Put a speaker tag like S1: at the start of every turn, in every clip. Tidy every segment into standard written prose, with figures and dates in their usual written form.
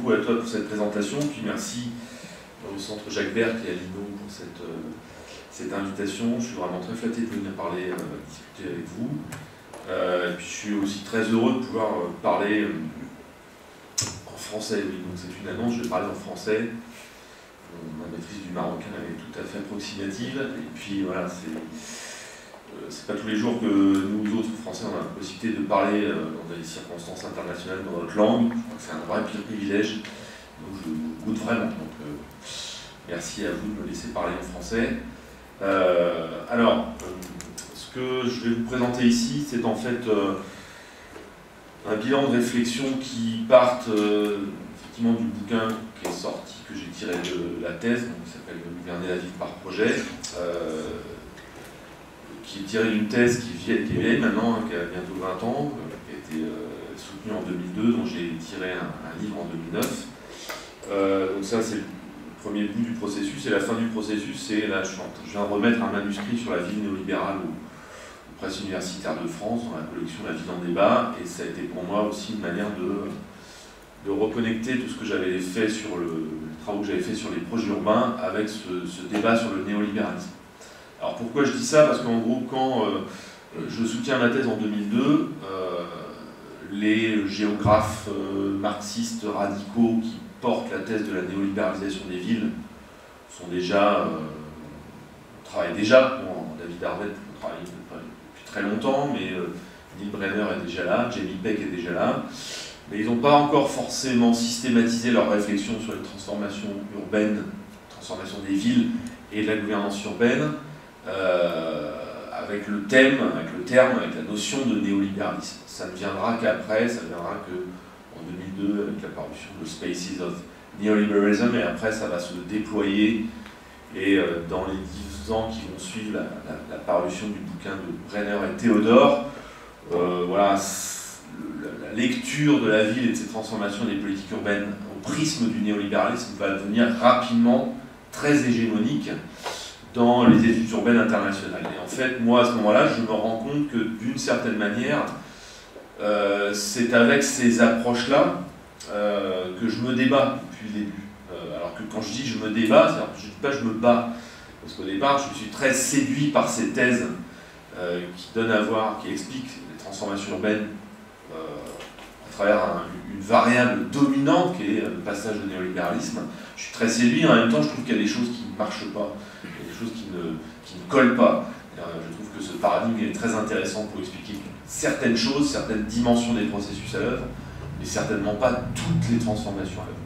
S1: beaucoup à toi pour cette présentation, puis merci au Centre Jacques Berck et à Lino pour cette invitation. Je suis vraiment très flatté de venir parler, discuter avec vous. Et puis je suis aussi très heureux de pouvoir parler en français. Oui, donc c'est une annonce, je vais parler en français. Ma maîtrise du marocain est tout à fait approximative. Et puis voilà, c'est pas tous les jours que nous autres Français on a la possibilité de parler dans des circonstances internationales dans notre langue. Je crois que c'est un vrai privilège. Donc je goûte vraiment. Donc merci à vous de me laisser parler en français. Ce que je vais vous présenter ici, c'est en fait un bilan de réflexion qui part effectivement du bouquin qui est sorti, que j'ai tiré de la thèse, donc, qui s'appelle « Gouverner la ville par projet », qui est tiré d'une thèse qui est vieille maintenant, qui a bientôt 20 ans, qui a été soutenue en 2002, dont j'ai tiré un livre en 2009. Donc ça, c'est le premier bout du processus, et la fin du processus, c'est là, je viens de remettre un manuscrit sur la ville néolibérale aux presses universitaires de France, dans la collection La ville en débat, et ça a été pour moi aussi une manière de reconnecter tout ce que j'avais fait sur les travaux que j'avais fait sur les projets urbains avec ce débat sur le néolibéralisme. Alors pourquoi je dis ça? Parce qu'en gros, quand je soutiens ma thèse en 2002, les géographes marxistes radicaux qui portent la thèse de la néolibéralisation des villes sont déjà, travaillent déjà, bon, David Harvey travaille depuis très longtemps, mais Neil Brenner est déjà là, Jamie Peck est déjà là, mais ils n'ont pas encore forcément systématisé leur réflexion sur les transformations urbaines, transformation des villes et de la gouvernance urbaine, avec le terme, avec la notion de néolibéralisme. Ça ne viendra qu'après, ça ne viendra qu'en 2002 avec la parution de Spaces of Neoliberalism, et après ça va se déployer, et dans les 10 ans qui vont suivre la parution du bouquin de Brenner et Théodore, voilà, la lecture de la ville et de ses transformations des politiques urbaines au prisme du néolibéralisme va devenir rapidement très hégémonique dans les études urbaines internationales. Et en fait, moi, à ce moment-là, je me rends compte que, d'une certaine manière, c'est avec ces approches-là que je me débat depuis le début. Alors que quand je dis je me débat, c'est-à-dire que je ne dis pas je me bats. Parce qu'au départ, je suis très séduit par ces thèses qui donnent à voir, qui expliquent les transformations urbaines à travers une variable dominante qui est le passage au néolibéralisme. Je suis très séduit, en même temps, je trouve qu'il y a des choses qui ne marchent pas. Des choses qui ne collent pas. Je trouve que ce paradigme est très intéressant pour expliquer certaines choses, certaines dimensions des processus à l'œuvre, mais certainement pas toutes les transformations à l'œuvre.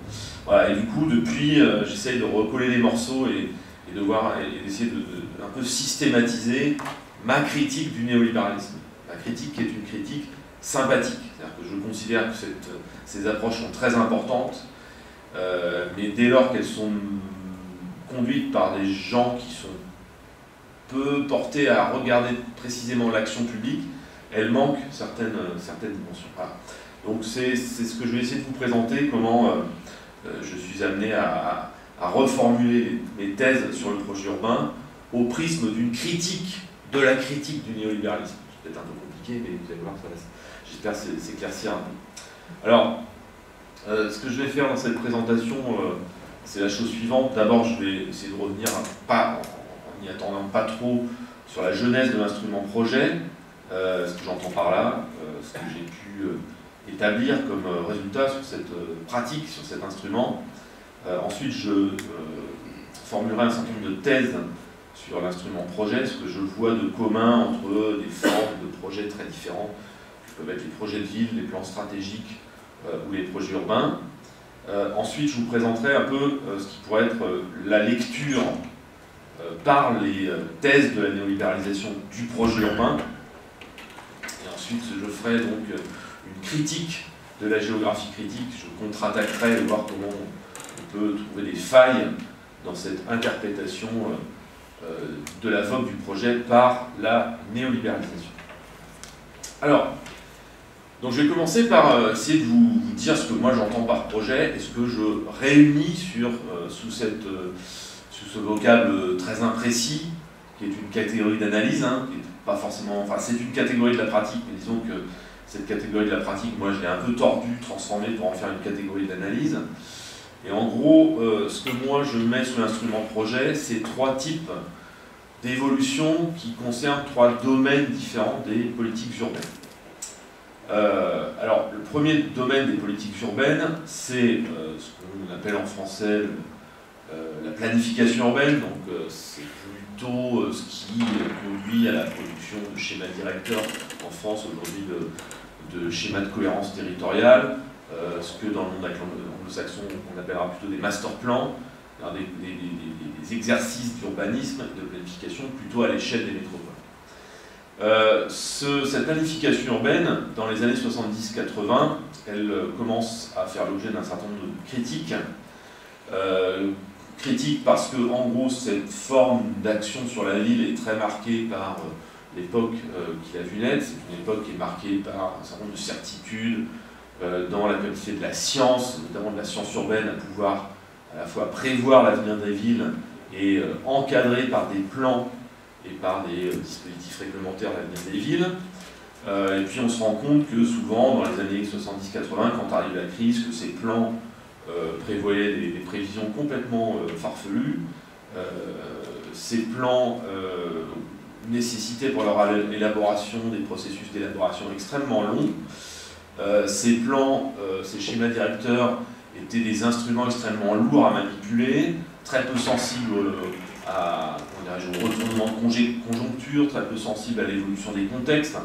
S1: Voilà, et du coup, depuis, j'essaye de recoller les morceaux et d'essayer de un peu systématiser ma critique du néolibéralisme. Ma critique qui est une critique sympathique. C'est-à-dire que je considère que ces approches sont très importantes, mais dès lors qu'elles sont conduites par des gens qui sont peu portés à regarder précisément l'action publique, elles manquent certaines dimensions. Voilà. Donc c'est ce que je vais essayer de vous présenter, comment je suis amené à reformuler mes thèses sur le projet urbain au prisme d'une critique de la critique du néolibéralisme. C'est peut-être un peu compliqué, mais vous allez voir, j'espère s'éclaircir un peu. Alors, ce que je vais faire dans cette présentation, c'est la chose suivante. D'abord, je vais essayer de revenir, en n'y attendant pas trop, sur la genèse de l'instrument projet, ce que j'entends par là, ce que j'ai pu établir comme résultat sur cette pratique, sur cet instrument. Ensuite, je formulerai un certain nombre de thèses sur l'instrument projet, ce que je vois de commun entre des formes de projets très différents, qui peuvent être les projets de ville, les plans stratégiques ou les projets urbains. Ensuite, je vous présenterai un peu ce qui pourrait être la lecture par les thèses de la néolibéralisation du projet urbain. Et ensuite, je ferai donc une critique de la géographie critique. Je contre-attaquerai et voir comment on peut trouver des failles dans cette interprétation de la vogue du projet par la néolibéralisation. Alors, donc je vais commencer par essayer de vous dire ce que moi j'entends par projet et ce que je réunis sous ce vocable très imprécis, qui est une catégorie d'analyse, qui est pas forcément, enfin c'est une catégorie de la pratique, mais disons que cette catégorie de la pratique, moi je l'ai un peu tordue, transformée pour en faire une catégorie d'analyse. Et en gros, ce que moi je mets sous l'instrument projet, c'est 3 types d'évolution qui concernent 3 domaines différents des politiques urbaines. Alors, le premier domaine des politiques urbaines, c'est ce qu'on appelle en français la planification urbaine, donc c'est plutôt ce qui conduit à la production de schémas directeurs en France aujourd'hui de schémas de cohérence territoriale, ce que dans le monde anglo-saxon on appellera plutôt des master plans, des exercices d'urbanisme et de planification plutôt à l'échelle des métropoles. Cette planification urbaine, dans les années 70-80, elle commence à faire l'objet d'un certain nombre de critiques. Critiques parce que, en gros, cette forme d'action sur la ville est très marquée par l'époque qui a vu naître. C'est une époque qui est marquée par un certain nombre de certitudes dans la capacité de la science, notamment de la science urbaine, à pouvoir à la fois prévoir l'avenir des villes et encadrer par des plans et par des dispositifs réglementaires l'avenir des villes. Et puis on se rend compte que souvent, dans les années 70-80, quand arrive la crise, que ces plans prévoyaient des prévisions complètement farfelues. Ces plans nécessitaient pour leur élaboration des processus d'élaboration extrêmement longs. Ces plans, ces schémas directeurs étaient des instruments extrêmement lourds à manipuler, très peu sensibles au retournement de conjoncture, très peu sensibles à l'évolution des contextes.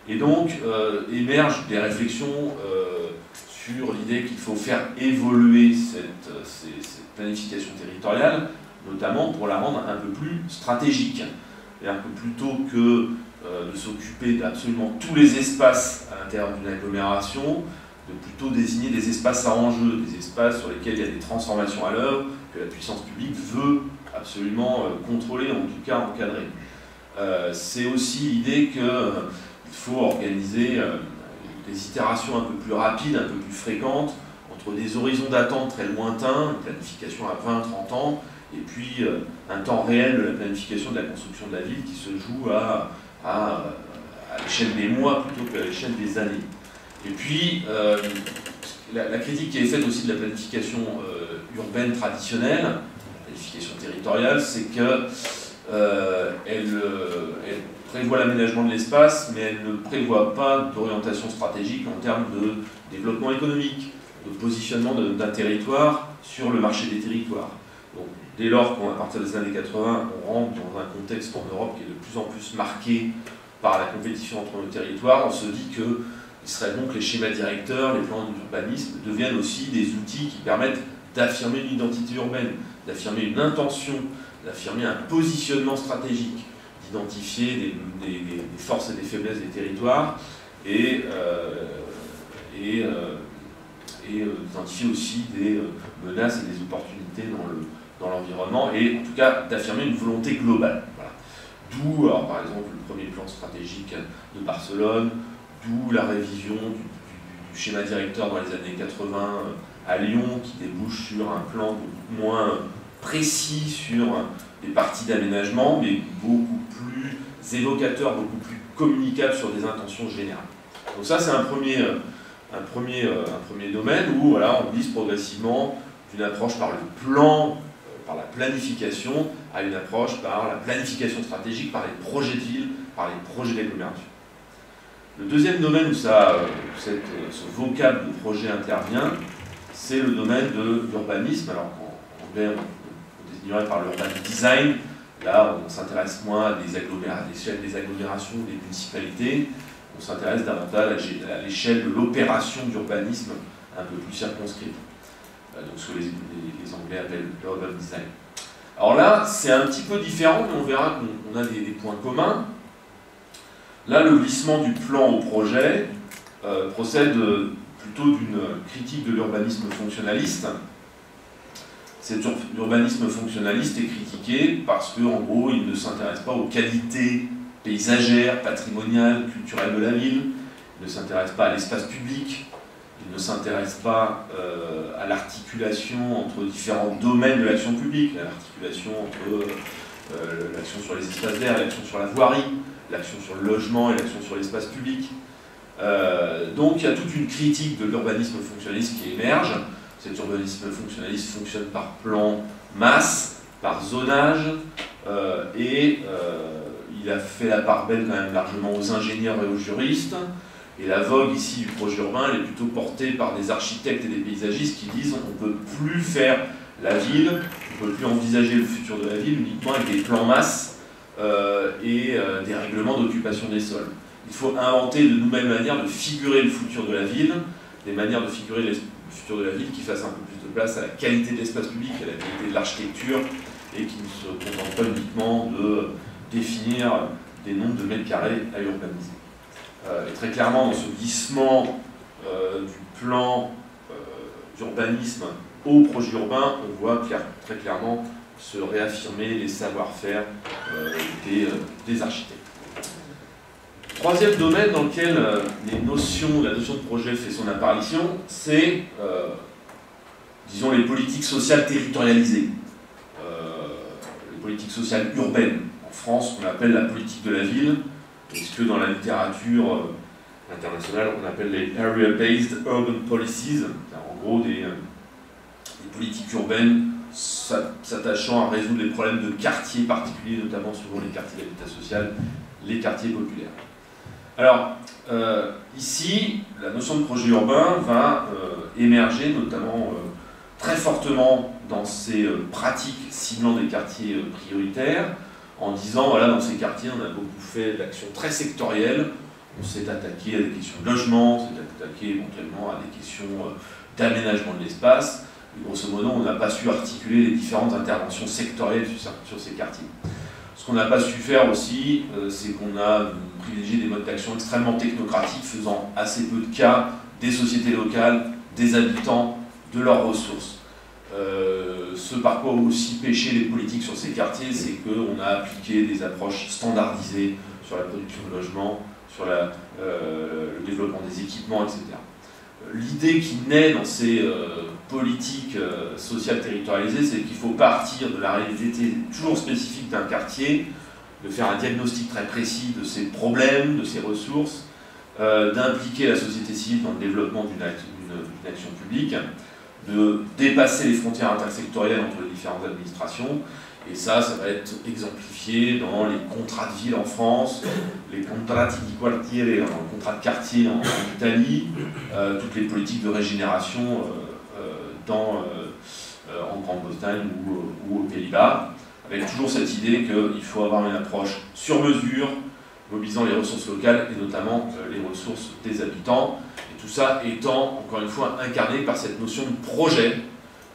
S1: Et donc émergent des réflexions sur l'idée qu'il faut faire évoluer cette planification territoriale, notamment pour la rendre un peu plus stratégique. C'est-à-dire que plutôt que de s'occuper d'absolument tous les espaces à l'intérieur d'une agglomération, de plutôt désigner des espaces à enjeu, des espaces sur lesquels il y a des transformations à l'œuvre, que la puissance publique veut absolument contrôler, en tout cas encadrer. C'est aussi l'idée qu'il faut organiser des itérations un peu plus rapides, un peu plus fréquentes, entre des horizons d'attente très lointains, une planification à 20-30 ans, et puis un temps réel de la planification de la construction de la ville qui se joue à l'échelle des mois plutôt qu'à l'échelle des années. Et puis, la critique qui est faite aussi de la planification urbaine traditionnelle, la planification territoriale, c'est qu'elle prévoit l'aménagement de l'espace, mais elle ne prévoit pas d'orientation stratégique en termes de développement économique, de positionnement d'un territoire sur le marché des territoires. Donc, dès lors qu'à partir des années 80, on rentre dans un contexte en Europe qui est de plus en plus marqué par la compétition entre nos territoires, on se dit que il serait donc les schémas directeurs, les plans d'urbanisme deviennent aussi des outils qui permettent d'affirmer une identité urbaine, d'affirmer une intention, d'affirmer un positionnement stratégique, d'identifier des forces et des faiblesses des territoires et d'identifier aussi des menaces et des opportunités dans l'environnement et en tout cas d'affirmer une volonté globale. Voilà. D'où, par exemple, le premier plan stratégique de Barcelone, d'où la révision du schéma directeur dans les années 80 à Lyon, qui débouche sur un plan beaucoup moins précis sur des parties d'aménagement, mais beaucoup plus évocateur, beaucoup plus communicable sur des intentions générales. Donc ça, c'est un premier domaine où voilà, on glisse progressivement d'une approche par le plan, par la planification, à une approche par la planification stratégique, par les projets de ville, par les projets d'agglomération. Le deuxième domaine où ce vocable de projet intervient, c'est le domaine de l'urbanisme. Alors en anglais, on désignerait par l'urban design. Là, on s'intéresse moins à l'échelle des agglomérations, des municipalités. On s'intéresse davantage à l'échelle de l'opération d'urbanisme un peu plus circonscrite. Donc ce que les Anglais appellent l'urban design. Alors là, c'est un petit peu différent, mais on verra qu'on a des points communs. Là, le glissement du plan au projet procède plutôt d'une critique de l'urbanisme fonctionnaliste. Cet urbanisme fonctionnaliste est critiqué parce qu'en gros, il ne s'intéresse pas aux qualités paysagères, patrimoniales, culturelles de la ville, il ne s'intéresse pas à l'espace public, il ne s'intéresse pas à l'articulation entre différents domaines de l'action publique, l'articulation entre l'action sur les espaces verts, l'action sur la voirie, l'action sur le logement et l'action sur l'espace public. Donc il y a toute une critique de l'urbanisme fonctionnaliste qui émerge. Cet urbanisme fonctionnaliste fonctionne par plan masse, par zonage, et il a fait la part belle quand même largement aux ingénieurs et aux juristes. Et la vogue ici du projet urbain, elle est plutôt portée par des architectes et des paysagistes qui disent on ne peut plus faire la ville, on ne peut plus envisager le futur de la ville uniquement avec des plans masse et des règlements d'occupation des sols. Il faut inventer de nouvelles manières de figurer le futur de la ville, des manières de figurer le futur de la ville qui fassent un peu plus de place à la qualité de l'espace public, à la qualité de l'architecture, et qui ne se contentent pas uniquement de définir des nombres de mètres carrés à urbaniser. Et très clairement, dans ce glissement du plan d'urbanisme au projet urbain, on voit très clairement se réaffirmer les savoir-faire des architectes. Troisième domaine dans lequel la notion de projet fait son apparition, c'est, disons, les politiques sociales territorialisées, les politiques sociales urbaines. En France, on appelle la politique de la ville, et ce que dans la littérature internationale, on appelle les Area-Based Urban Policies, en gros des politiques urbaines s'attachant à résoudre les problèmes de quartiers particuliers, notamment souvent les quartiers d'habitat social, les quartiers populaires. Alors, ici, la notion de projet urbain va émerger notamment très fortement dans ces pratiques ciblant des quartiers prioritaires, en disant, voilà, dans ces quartiers, on a beaucoup fait d'actions très sectorielles, on s'est attaqué à des questions de logement, on s'est attaqué éventuellement à des questions d'aménagement de l'espace, et grosso modo, on n'a pas su articuler les différentes interventions sectorielles sur ces quartiers. Ce qu'on n'a pas su faire aussi, c'est qu'on a privilégié des modes d'action extrêmement technocratiques, faisant assez peu de cas des sociétés locales, des habitants, de leurs ressources. Ce par quoi aussi pêchaient les politiques sur ces quartiers, c'est qu'on a appliqué des approches standardisées sur la production de logements, sur le développement des équipements, etc. L'idée qui naît dans ces politiques sociales territorialisées, c'est qu'il faut partir de la réalité toujours spécifique d'un quartier, de faire un diagnostic très précis de ses problèmes, de ses ressources, d'impliquer la société civile dans le développement d'une action publique, de dépasser les frontières intersectorielles entre les différentes administrations, et ça va être exemplifié dans les contrats de ville en France, les contratti di quartiere, dans le contrat de quartier en Italie, toutes les politiques de régénération en Grande-Bretagne ou aux Pays-Bas, avec toujours cette idée qu'il faut avoir une approche sur mesure, mobilisant les ressources locales et notamment les ressources des habitants. Et tout ça étant, encore une fois, incarné par cette notion de projet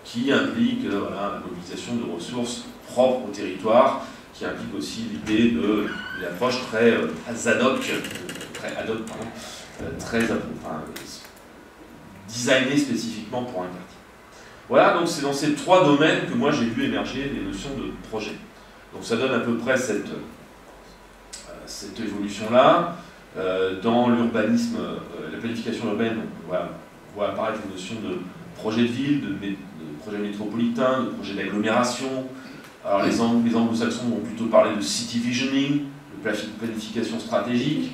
S1: qui implique voilà, la mobilisation de ressources propres au territoire, qui implique aussi l'idée d'une approche très designée spécifiquement pour un quartier. Voilà, donc c'est dans ces trois domaines que moi j'ai vu émerger les notions de projet. Donc ça donne à peu près cette évolution-là. Dans l'urbanisme, la planification urbaine, on voit apparaître les notions de projet de ville, de projet métropolitain, de projet d'agglomération. Alors les anglo-saxons vont plutôt parler de city visioning, de planification stratégique.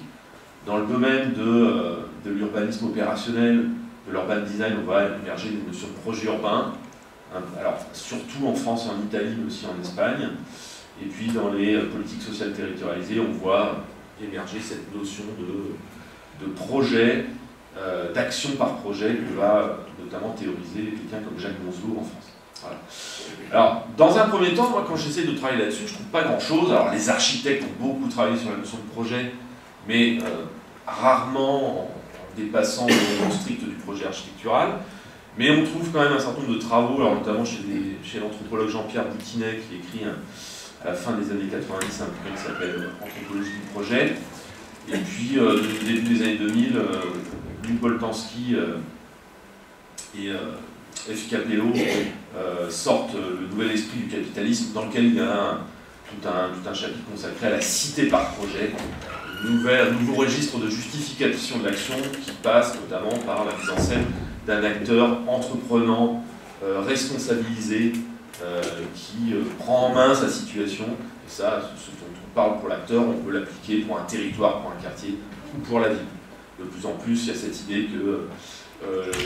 S1: Dans le domaine de l'urbanisme opérationnel, de l'urban design, on va émerger des notions de projet urbain, alors surtout en France et en Italie, mais aussi en Espagne. Et puis dans les politiques sociales territorialisées, on voit émerger cette notion de projet, d'action par projet, que va notamment théoriser quelqu'un comme Jacques Monzlow en France. Voilà. Alors, dans un premier temps, moi, quand j'essaie de travailler là-dessus, je ne trouve pas grand-chose. Alors, les architectes ont beaucoup travaillé sur la notion de projet, mais rarement en dépassant le nom strict du projet architectural. Mais on trouve quand même un certain nombre de travaux, alors notamment chez l'anthropologue Jean-Pierre Boutinet, qui écrit à la fin des années 90 un bouquin qui s'appelle Anthropologie du projet. Et puis, au début des années 2000, Luc Boltanski et F. Capello sortent le nouvel esprit du capitalisme, dans lequel il y a tout un chapitre consacré à la cité par projet, un nouveau registre de justification de l'action qui passe notamment par la mise en scène d'un acteur entreprenant, responsabilisé, qui prend en main sa situation. Et ça, ce dont on parle pour l'acteur, on peut l'appliquer pour un territoire, pour un quartier ou pour la ville. De plus en plus, il y a cette idée que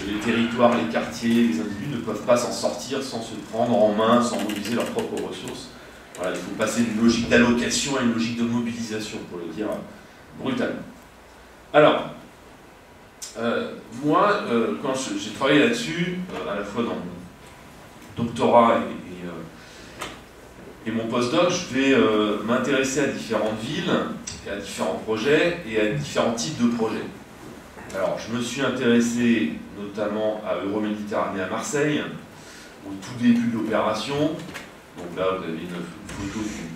S1: les territoires, les quartiers, les individus ne peuvent pas s'en sortir sans se prendre en main, sans mobiliser leurs propres ressources. Voilà, il faut passer d'une logique d'allocation à une logique de mobilisation, pour le dire brutalement. Alors, moi, quand j'ai travaillé là-dessus, à la fois dans mon doctorat et mon postdoc, je vais m'intéresser à différentes villes, et à différents projets, et à différents types de projets. Alors, je me suis intéressé notamment à Euroméditerranée à Marseille, au tout début de l'opération. Donc là, vous avez une photo du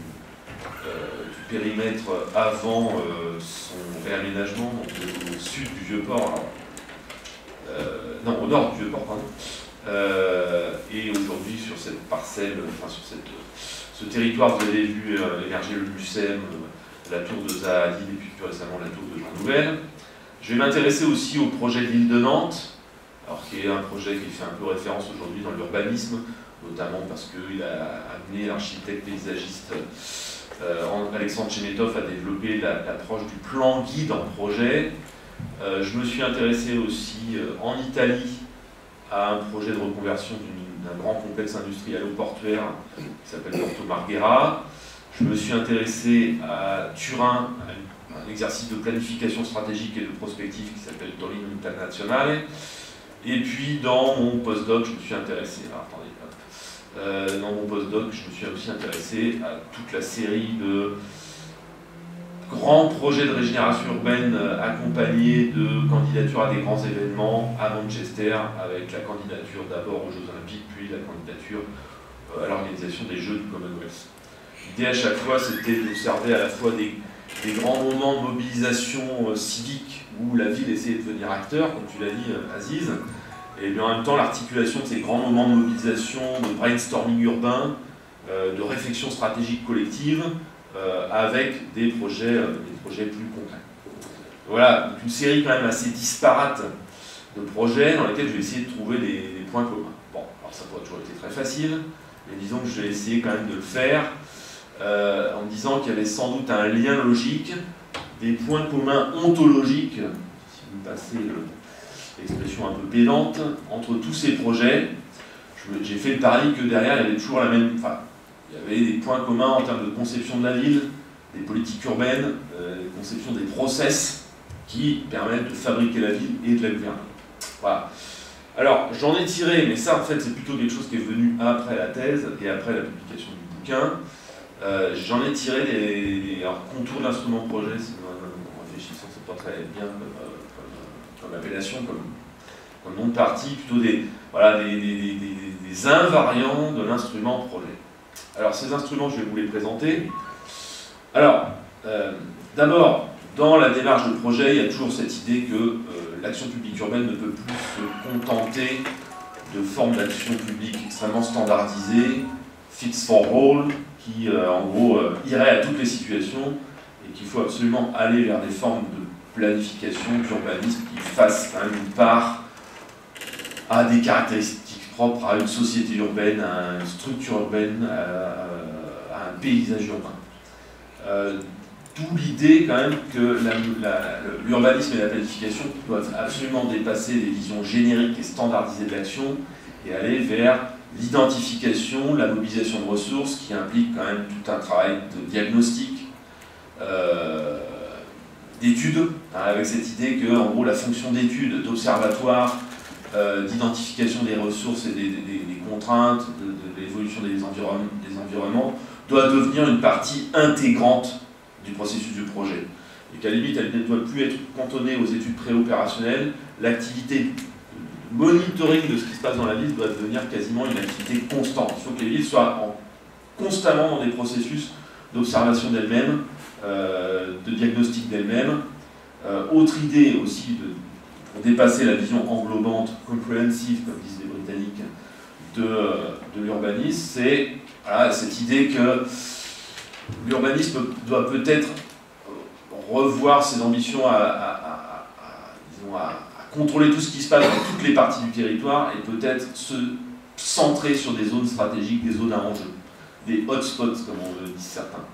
S1: périmètre avant son réaménagement, donc au sud du Vieux-Port. Non, au nord du Vieux-Port, pardon. Et aujourd'hui, sur cette parcelle, enfin sur ce territoire, vous avez vu émerger le Mucem, la tour de Zaha Hadid et puis plus récemment la tour de Jean Nouvel. Je vais m'intéresser aussi au projet de l'île de Nantes, alors qui est un projet qui fait un peu référence aujourd'hui dans l'urbanisme, notamment parce qu'il a amené l'architecte paysagiste Alexandre Chemetov à développer l'approche du plan guide en projet. Je me suis intéressé aussi en Italie à un projet de reconversion d'un grand complexe industriel ou portuaire qui s'appelle Porto Marghera. Je me suis intéressé à Turin, à un exercice de planification stratégique et de prospective qui s'appelle Torino Internazionale. Et puis dans mon postdoc, je me suis intéressé, dans mon postdoc, je me suis aussi intéressé à toute la série de grands projets de régénération urbaine accompagnés de candidatures à des grands événements à Manchester, avec la candidature d'abord aux Jeux Olympiques, puis la candidature à l'organisation des Jeux du Commonwealth. L'idée à chaque fois, c'était d'observer à la fois des grands moments de mobilisation civique où la ville essayait de devenir acteur, comme tu l'as dit, Aziz, et bien en même temps l'articulation de ces grands moments de mobilisation, de brainstorming urbain, de réflexion stratégique collective, avec des projets plus concrets. Voilà, donc une série quand même assez disparate de projets dans lesquels je vais essayer de trouver des points communs. Bon, alors ça pourrait toujours été très facile, mais disons que je vais essayer quand même de le faire en me disant qu'il y avait sans doute un lien logique, des points communs ontologiques, si vous me passez l'expression un peu pédante, entre tous ces projets. J'ai fait le pari que derrière il y avait toujours la même... Enfin, il y avait des points communs en termes de conception de la ville, des politiques urbaines, conception des process qui permettent de fabriquer la ville et de la gouverner. Voilà. Alors, j'en ai tiré, mais ça en fait c'est plutôt quelque chose qui est venu après la thèse et après la publication du bouquin. J'en ai tiré des contours de l'instrument projet, en réfléchissant, c'est pas très bien comme appellation, comme nom de partie, plutôt des invariants de l'instrument projet. Alors, ces instruments, je vais vous les présenter. Alors, d'abord, dans la démarche de projet, il y a toujours cette idée que l'action publique urbaine ne peut plus se contenter de formes d'action publique extrêmement standardisées, fits for all, qui, en gros, iraient à toutes les situations, et qu'il faut absolument aller vers des formes de planification, d'urbanisme qui fassent quand même une part à des caractéristiques propre à une société urbaine, à une structure urbaine, à un paysage urbain. D'où l'idée quand même que l'urbanisme et la planification doivent absolument dépasser les visions génériques et standardisées de l'action et aller vers l'identification, la mobilisation de ressources qui implique quand même tout un travail de diagnostic, d'études, hein, avec cette idée que en gros la fonction d'étude, d'observatoire, d'identification des ressources et des contraintes, de l'évolution des environnements, doit devenir une partie intégrante du processus du projet. Et qu'à la limite, elle ne doit plus être cantonnée aux études préopérationnelles. L'activité de monitoring de ce qui se passe dans la ville doit devenir quasiment une activité constante. Il faut que les villes soient constamment dans des processus d'observation d'elles-mêmes, de diagnostic d'elles-mêmes. Autre idée aussi pour dépasser la vision englobante, comprehensive, comme disent les Britanniques, de l'urbanisme, c'est cette idée que l'urbanisme doit peut-être revoir ses ambitions à contrôler tout ce qui se passe dans toutes les parties du territoire et peut-être se centrer sur des zones stratégiques, des zones à enjeu, des hotspots, comme on le dit certains.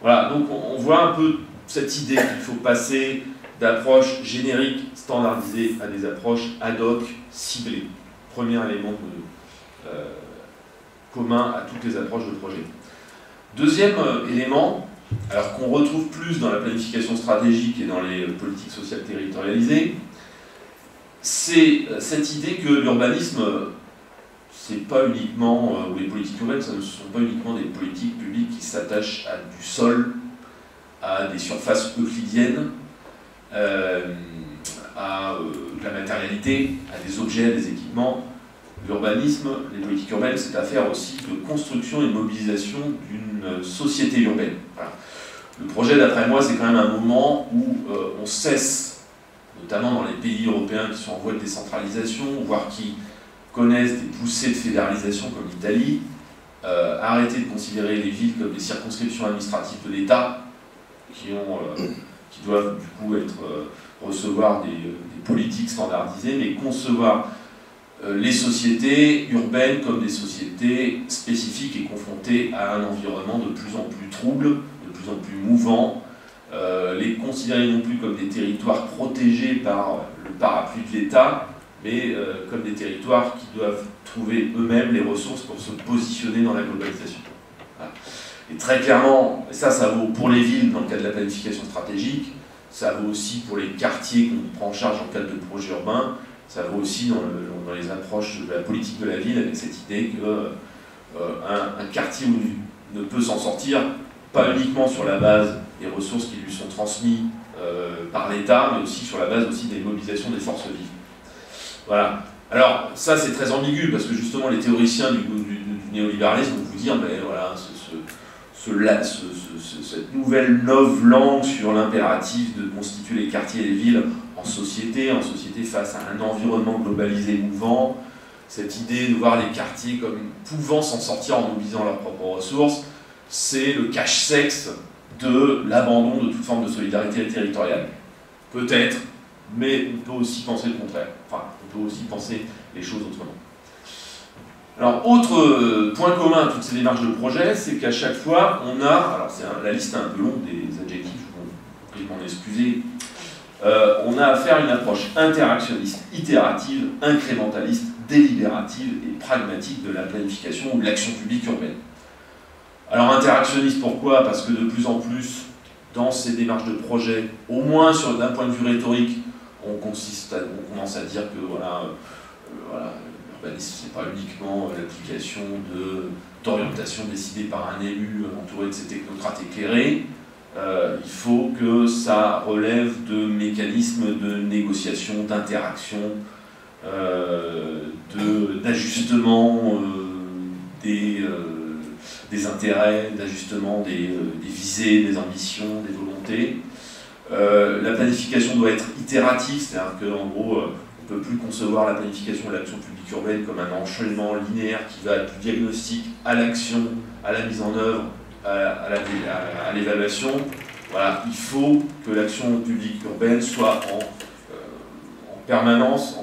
S1: Voilà, donc on voit un peu cette idée qu'il faut passer d'approches génériques standardisées à des approches ad hoc ciblées. Premier élément commun à toutes les approches de projet. Deuxième élément, alors qu'on retrouve plus dans la planification stratégique et dans les politiques sociales territorialisées, c'est cette idée que l'urbanisme, c'est pas uniquement, ou les politiques urbaines, ce ne sont pas uniquement des politiques publiques qui s'attachent à du sol, à des surfaces euclidiennes, à de la matérialité, à des objets, à des équipements. L'urbanisme, les politiques urbaines, c'est affaire aussi de construction et de mobilisation d'une société urbaine. Voilà. Le projet, d'après moi, c'est quand même un moment où on cesse, notamment dans les pays européens qui sont en voie de décentralisation, voire qui connaissent des poussées de fédéralisation comme l'Italie, arrêter de considérer les villes comme des circonscriptions administratives de l'État qui doivent du coup recevoir des politiques standardisées, mais concevoir les sociétés urbaines comme des sociétés spécifiques et confrontées à un environnement de plus en plus trouble, de plus en plus mouvant, les considérer non plus comme des territoires protégés par le parapluie de l'État, mais comme des territoires qui doivent trouver eux-mêmes les ressources pour se positionner dans la globalisation. Voilà. Et très clairement, ça vaut pour les villes dans le cadre de la planification stratégique, ça vaut aussi pour les quartiers qu'on prend en charge en cadre de projets urbains, ça vaut aussi dans les approches de la politique de la ville, avec cette idée qu'un quartier ne peut s'en sortir, pas uniquement sur la base des ressources qui lui sont transmises par l'État, mais aussi sur la base aussi des mobilisations des forces vives. Voilà. Alors, ça c'est très ambigu, parce que justement les théoriciens du néolibéralisme vont vous dire, mais voilà, cette nouvelle novlangue sur l'impératif de constituer les quartiers et les villes en société face à un environnement globalisé mouvant, cette idée de voir les quartiers comme pouvant s'en sortir en mobilisant leurs propres ressources, c'est le cache-sexe de l'abandon de toute forme de solidarité territoriale. Peut-être, mais on peut aussi penser le contraire. Enfin, on peut aussi penser les choses autrement. Alors, autre point commun à toutes ces démarches de projet, c'est qu'à chaque fois, on a, alors la liste est un peu longue des adjectifs, je vais m'en excuser, on a affaire à une approche interactionniste, itérative, incrémentaliste, délibérative et pragmatique de la planification ou de l'action publique urbaine. Alors interactionniste, pourquoi? Parce que de plus en plus, dans ces démarches de projet, au moins d'un point de vue rhétorique, on commence à dire que l'urbanisme, c'est pas uniquement l'application d'orientation décidée par un élu entouré de ses technocrates éclairés. Il faut que ça relève de mécanismes de négociation, d'interaction, d'ajustement des intérêts, d'ajustement des visées, des ambitions, des volontés. La planification doit être itérative, c'est-à-dire qu'en gros, on ne peut plus concevoir la planification de l'action publique urbaine comme un enchaînement linéaire qui va du diagnostic à l'action, à la mise en œuvre, à l'évaluation. Voilà, il faut que l'action publique urbaine soit en permanence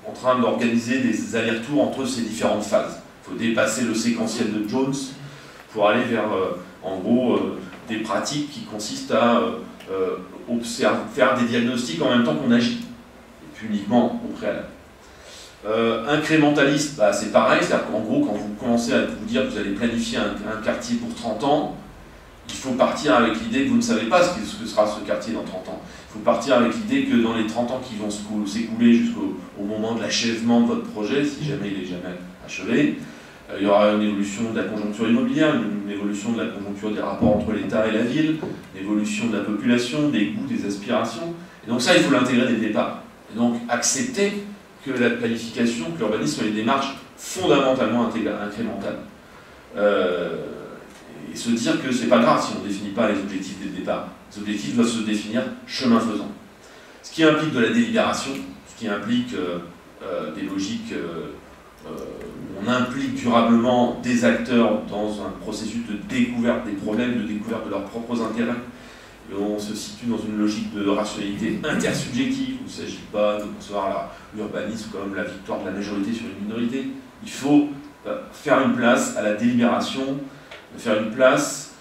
S1: en train d'organiser des allers-retours entre ces différentes phases. Il faut dépasser le séquentiel de Jones pour aller vers, en gros, des pratiques qui consistent à faire des diagnostics en même temps qu'on agit, et puis uniquement au préalable. Incrémentaliste, c'est pareil, c'est-à-dire qu'en gros, quand vous commencez à vous dire que vous allez planifier un quartier pour 30 ans, il faut partir avec l'idée que vous ne savez pas ce que sera ce quartier dans 30 ans. Il faut partir avec l'idée que dans les 30 ans qui vont s'écouler jusqu'au moment de l'achèvement de votre projet, si jamais il n'est jamais achevé, il y aura une évolution de la conjoncture immobilière, une évolution de la conjoncture des rapports entre l'État et la ville, une évolution de la population, des goûts, des aspirations. Et donc ça, il faut l'intégrer dès le départ. Et donc accepter que la planification, que l'urbanisme est une démarche fondamentalement incrémentale. Et se dire que c'est pas grave si on ne définit pas les objectifs dès le départ. Les objectifs doivent se définir chemin faisant. Ce qui implique de la délibération, ce qui implique des logiques où on implique durablement des acteurs dans un processus de découverte des problèmes, de découverte de leurs propres intérêts. Et on se situe dans une logique de rationalité intersubjective, où il ne s'agit pas de concevoir l'urbanisme comme la victoire de la majorité sur une minorité. Il faut faire une place à la délibération, faire une place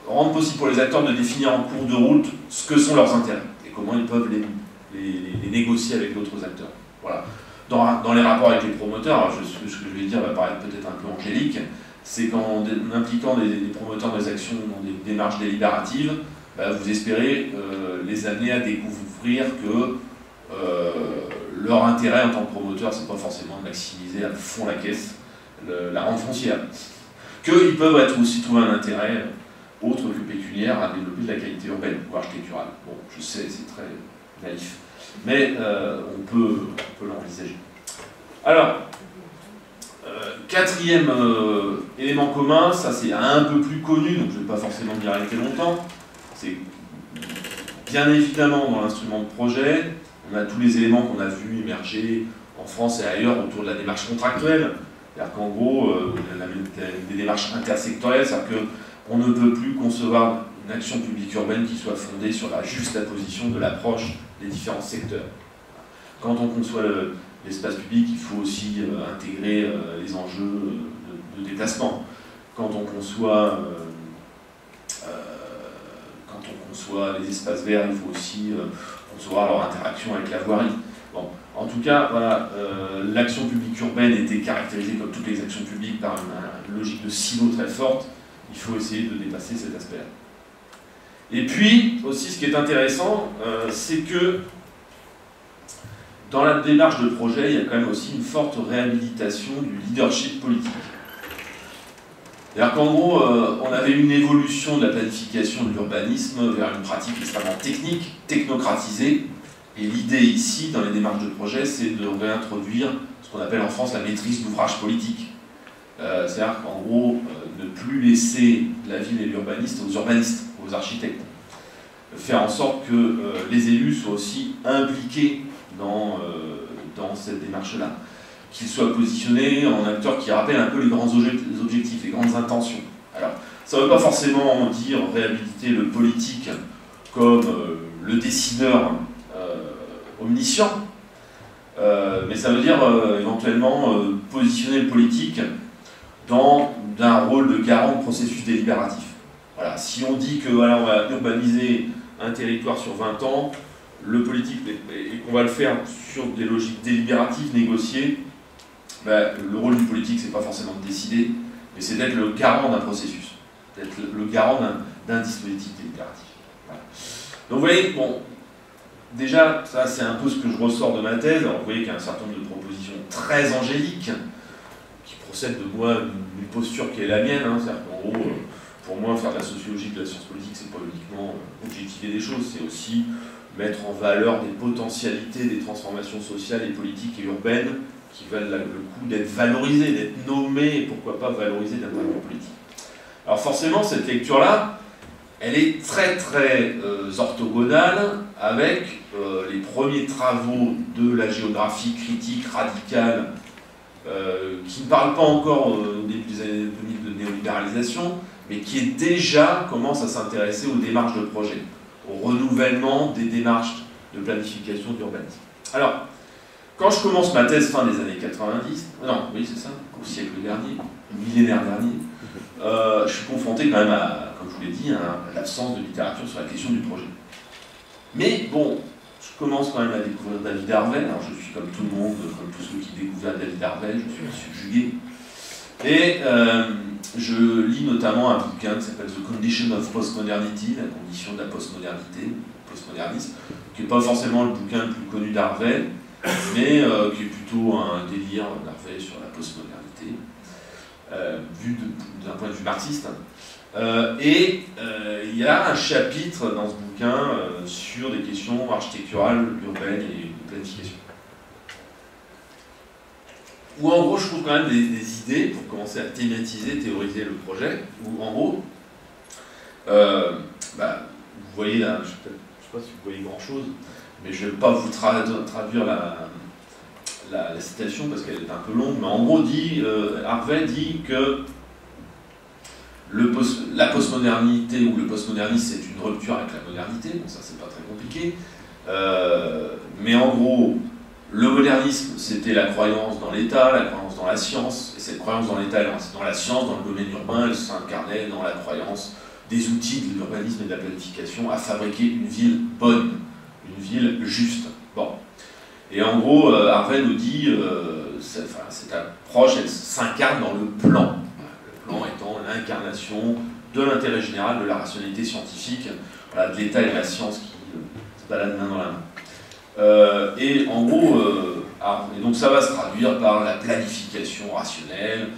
S1: rendre possible pour les acteurs de définir en cours de route ce que sont leurs intérêts et comment ils peuvent les négocier avec d'autres acteurs. Voilà. Dans les rapports avec les promoteurs, alors ce que je vais dire va paraître peut-être un peu angélique, c'est qu'en impliquant des promoteurs des actions dans des démarches délibératives, bah, vous espérez les amener à découvrir que leur intérêt en tant que promoteur, c'est pas forcément de maximiser à fond la caisse, la rente foncière. Qu'ils peuvent aussi trouver un intérêt autre que pécuniaire à développer de la qualité urbaine ou architecturale. Bon, je sais, c'est très naïf, mais on peut l'envisager. Alors, quatrième élément commun, ça c'est un peu plus connu, donc je ne vais pas forcément m'y arrêter longtemps, c'est bien évidemment dans l'instrument de projet, on a tous les éléments qu'on a vus émerger en France et ailleurs autour de la démarche contractuelle. C'est-à-dire qu'en gros, on a des démarches intersectorielles, c'est-à-dire qu'on ne peut plus concevoir une action publique urbaine qui soit fondée sur la juxtaposition de l'approche des différents secteurs. Quand on conçoit l'espace public, il faut aussi intégrer les enjeux de déplacement. Quand on conçoit les espaces verts, il faut aussi concevoir leur interaction avec la voirie. Bon, en tout cas, voilà, l'action publique urbaine était caractérisée comme toutes les actions publiques par une logique de silo très forte. Il faut essayer de dépasser cet aspect-là. Et puis, aussi, ce qui est intéressant, c'est que dans la démarche de projet, il y a quand même aussi une forte réhabilitation du leadership politique. C'est-à-dire qu'en gros, on avait une évolution de la planification de l'urbanisme vers une pratique extrêmement technique, technocratisée. Et l'idée ici, dans les démarches de projet, c'est de réintroduire ce qu'on appelle en France la maîtrise d'ouvrage politique. C'est-à-dire qu'en gros, ne plus laisser la ville et l'urbaniste aux urbanistes, aux architectes. Faire en sorte que les élus soient aussi impliqués dans cette démarche-là. Qu'ils soient positionnés en acteurs qui rappellent un peu les grands objectifs, les grandes intentions. Alors, ça ne veut pas forcément dire réhabiliter le politique comme le décideur omniscient, mais ça veut dire éventuellement positionner le politique dans un rôle de garant de processus délibératif. Voilà. Si on dit que voilà, on va urbaniser un territoire sur 20 ans, le politique, et qu'on va le faire sur des logiques délibératives, négociées, ben, le rôle du politique, c'est pas forcément de décider, mais c'est d'être le garant d'un processus, d'être le garant d'un dispositif délibératif. Voilà. Donc vous voyez, bon, déjà, ça c'est un peu ce que je ressors de ma thèse. Alors vous voyez qu'il y a un certain nombre de propositions très angéliques, qui procèdent de moi d'une posture qui est la mienne, hein, c'est-à-dire qu'en gros, pour moi, faire de la sociologie, de la science politique, c'est pas uniquement objectiver des choses, c'est aussi mettre en valeur des potentialités, des transformations sociales et politiques et urbaines qui valent le coup d'être valorisées, d'être nommées, et pourquoi pas valorisées d'un point de vue politique. Alors forcément, cette lecture-là, elle est très très orthogonale avec les premiers travaux de la géographie critique radicale qui ne parlent pas encore au début des années 2000 de néolibéralisation, mais qui est déjà commence à s'intéresser aux démarches de projet, au renouvellement des démarches de planification d'urbanisme. Alors, quand je commence ma thèse fin des années 90, non, oui c'est ça, au siècle dernier, au millénaire dernier, je suis confronté quand même à, comme je vous l'ai dit, à l'absence de littérature sur la question du projet. Mais bon, je commence quand même à découvrir David Harvey, alors je suis comme tout le monde, comme tous ceux qui découvrent David Harvey, je suis subjugué. Et je lis notamment un bouquin qui s'appelle The Condition of Postmodernity, la condition de la postmodernité, postmodernisme, qui n'est pas forcément le bouquin le plus connu d'Harvey, mais qui est plutôt un délire d'Harvey sur la postmodernité, vu d'un point de vue marxiste. Il y a un chapitre dans ce bouquin sur des questions architecturales, urbaines et de planification. Où en gros je trouve quand même des idées pour commencer à thématiser, théoriser le projet, où en gros, vous voyez là, je ne sais pas si vous voyez grand chose, mais je ne vais pas vous traduire la citation parce qu'elle est un peu longue, mais en gros Harvey dit que la postmodernité ou le postmodernisme c'est une rupture avec la modernité, bon ça c'est pas très compliqué, mais en gros le modernisme c'était la croyance dans l'État, la croyance dans la science, et cette croyance dans l'État, dans la science, dans le domaine urbain, elle s'incarnait dans la croyance des outils de l'urbanisme et de la planification à fabriquer une ville bonne, une ville juste. Bon. Et en gros, Harvey nous dit, cette approche, elle s'incarne dans le plan. Le plan étant l'incarnation de l'intérêt général, de la rationalité scientifique, voilà, de l'état et de la science qui se baladent main dans la main. Et en gros, et donc ça va se traduire par la planification rationnelle,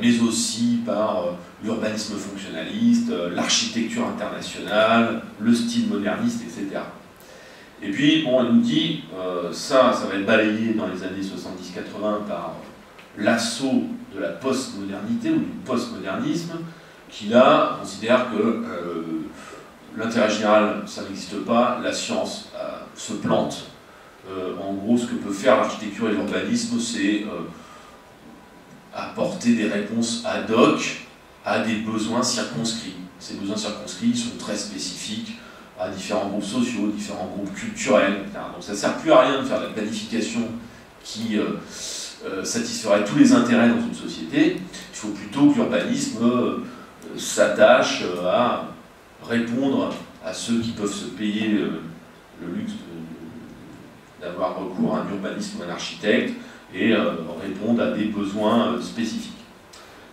S1: mais aussi par l'urbanisme fonctionnaliste, l'architecture internationale, le style moderniste, etc. Et puis, bon, il nous dit, ça va être balayé dans les années 70-80 par l'assaut de la postmodernité ou du postmodernisme, qui là considère que l'intérêt général, ça n'existe pas, la science se plante. En gros, ce que peut faire l'architecture et l'urbanisme, c'est apporter des réponses ad hoc à des besoins circonscrits. Ces besoins circonscrits sont très spécifiques à différents groupes sociaux, différents groupes culturels, etc. Donc ça ne sert plus à rien de faire de la planification qui satisferait tous les intérêts dans une société. Il faut plutôt que l'urbanisme s'attache à répondre à ceux qui peuvent se payer le luxe d'avoir recours à un urbanisme ou un architecte et répondre à des besoins spécifiques.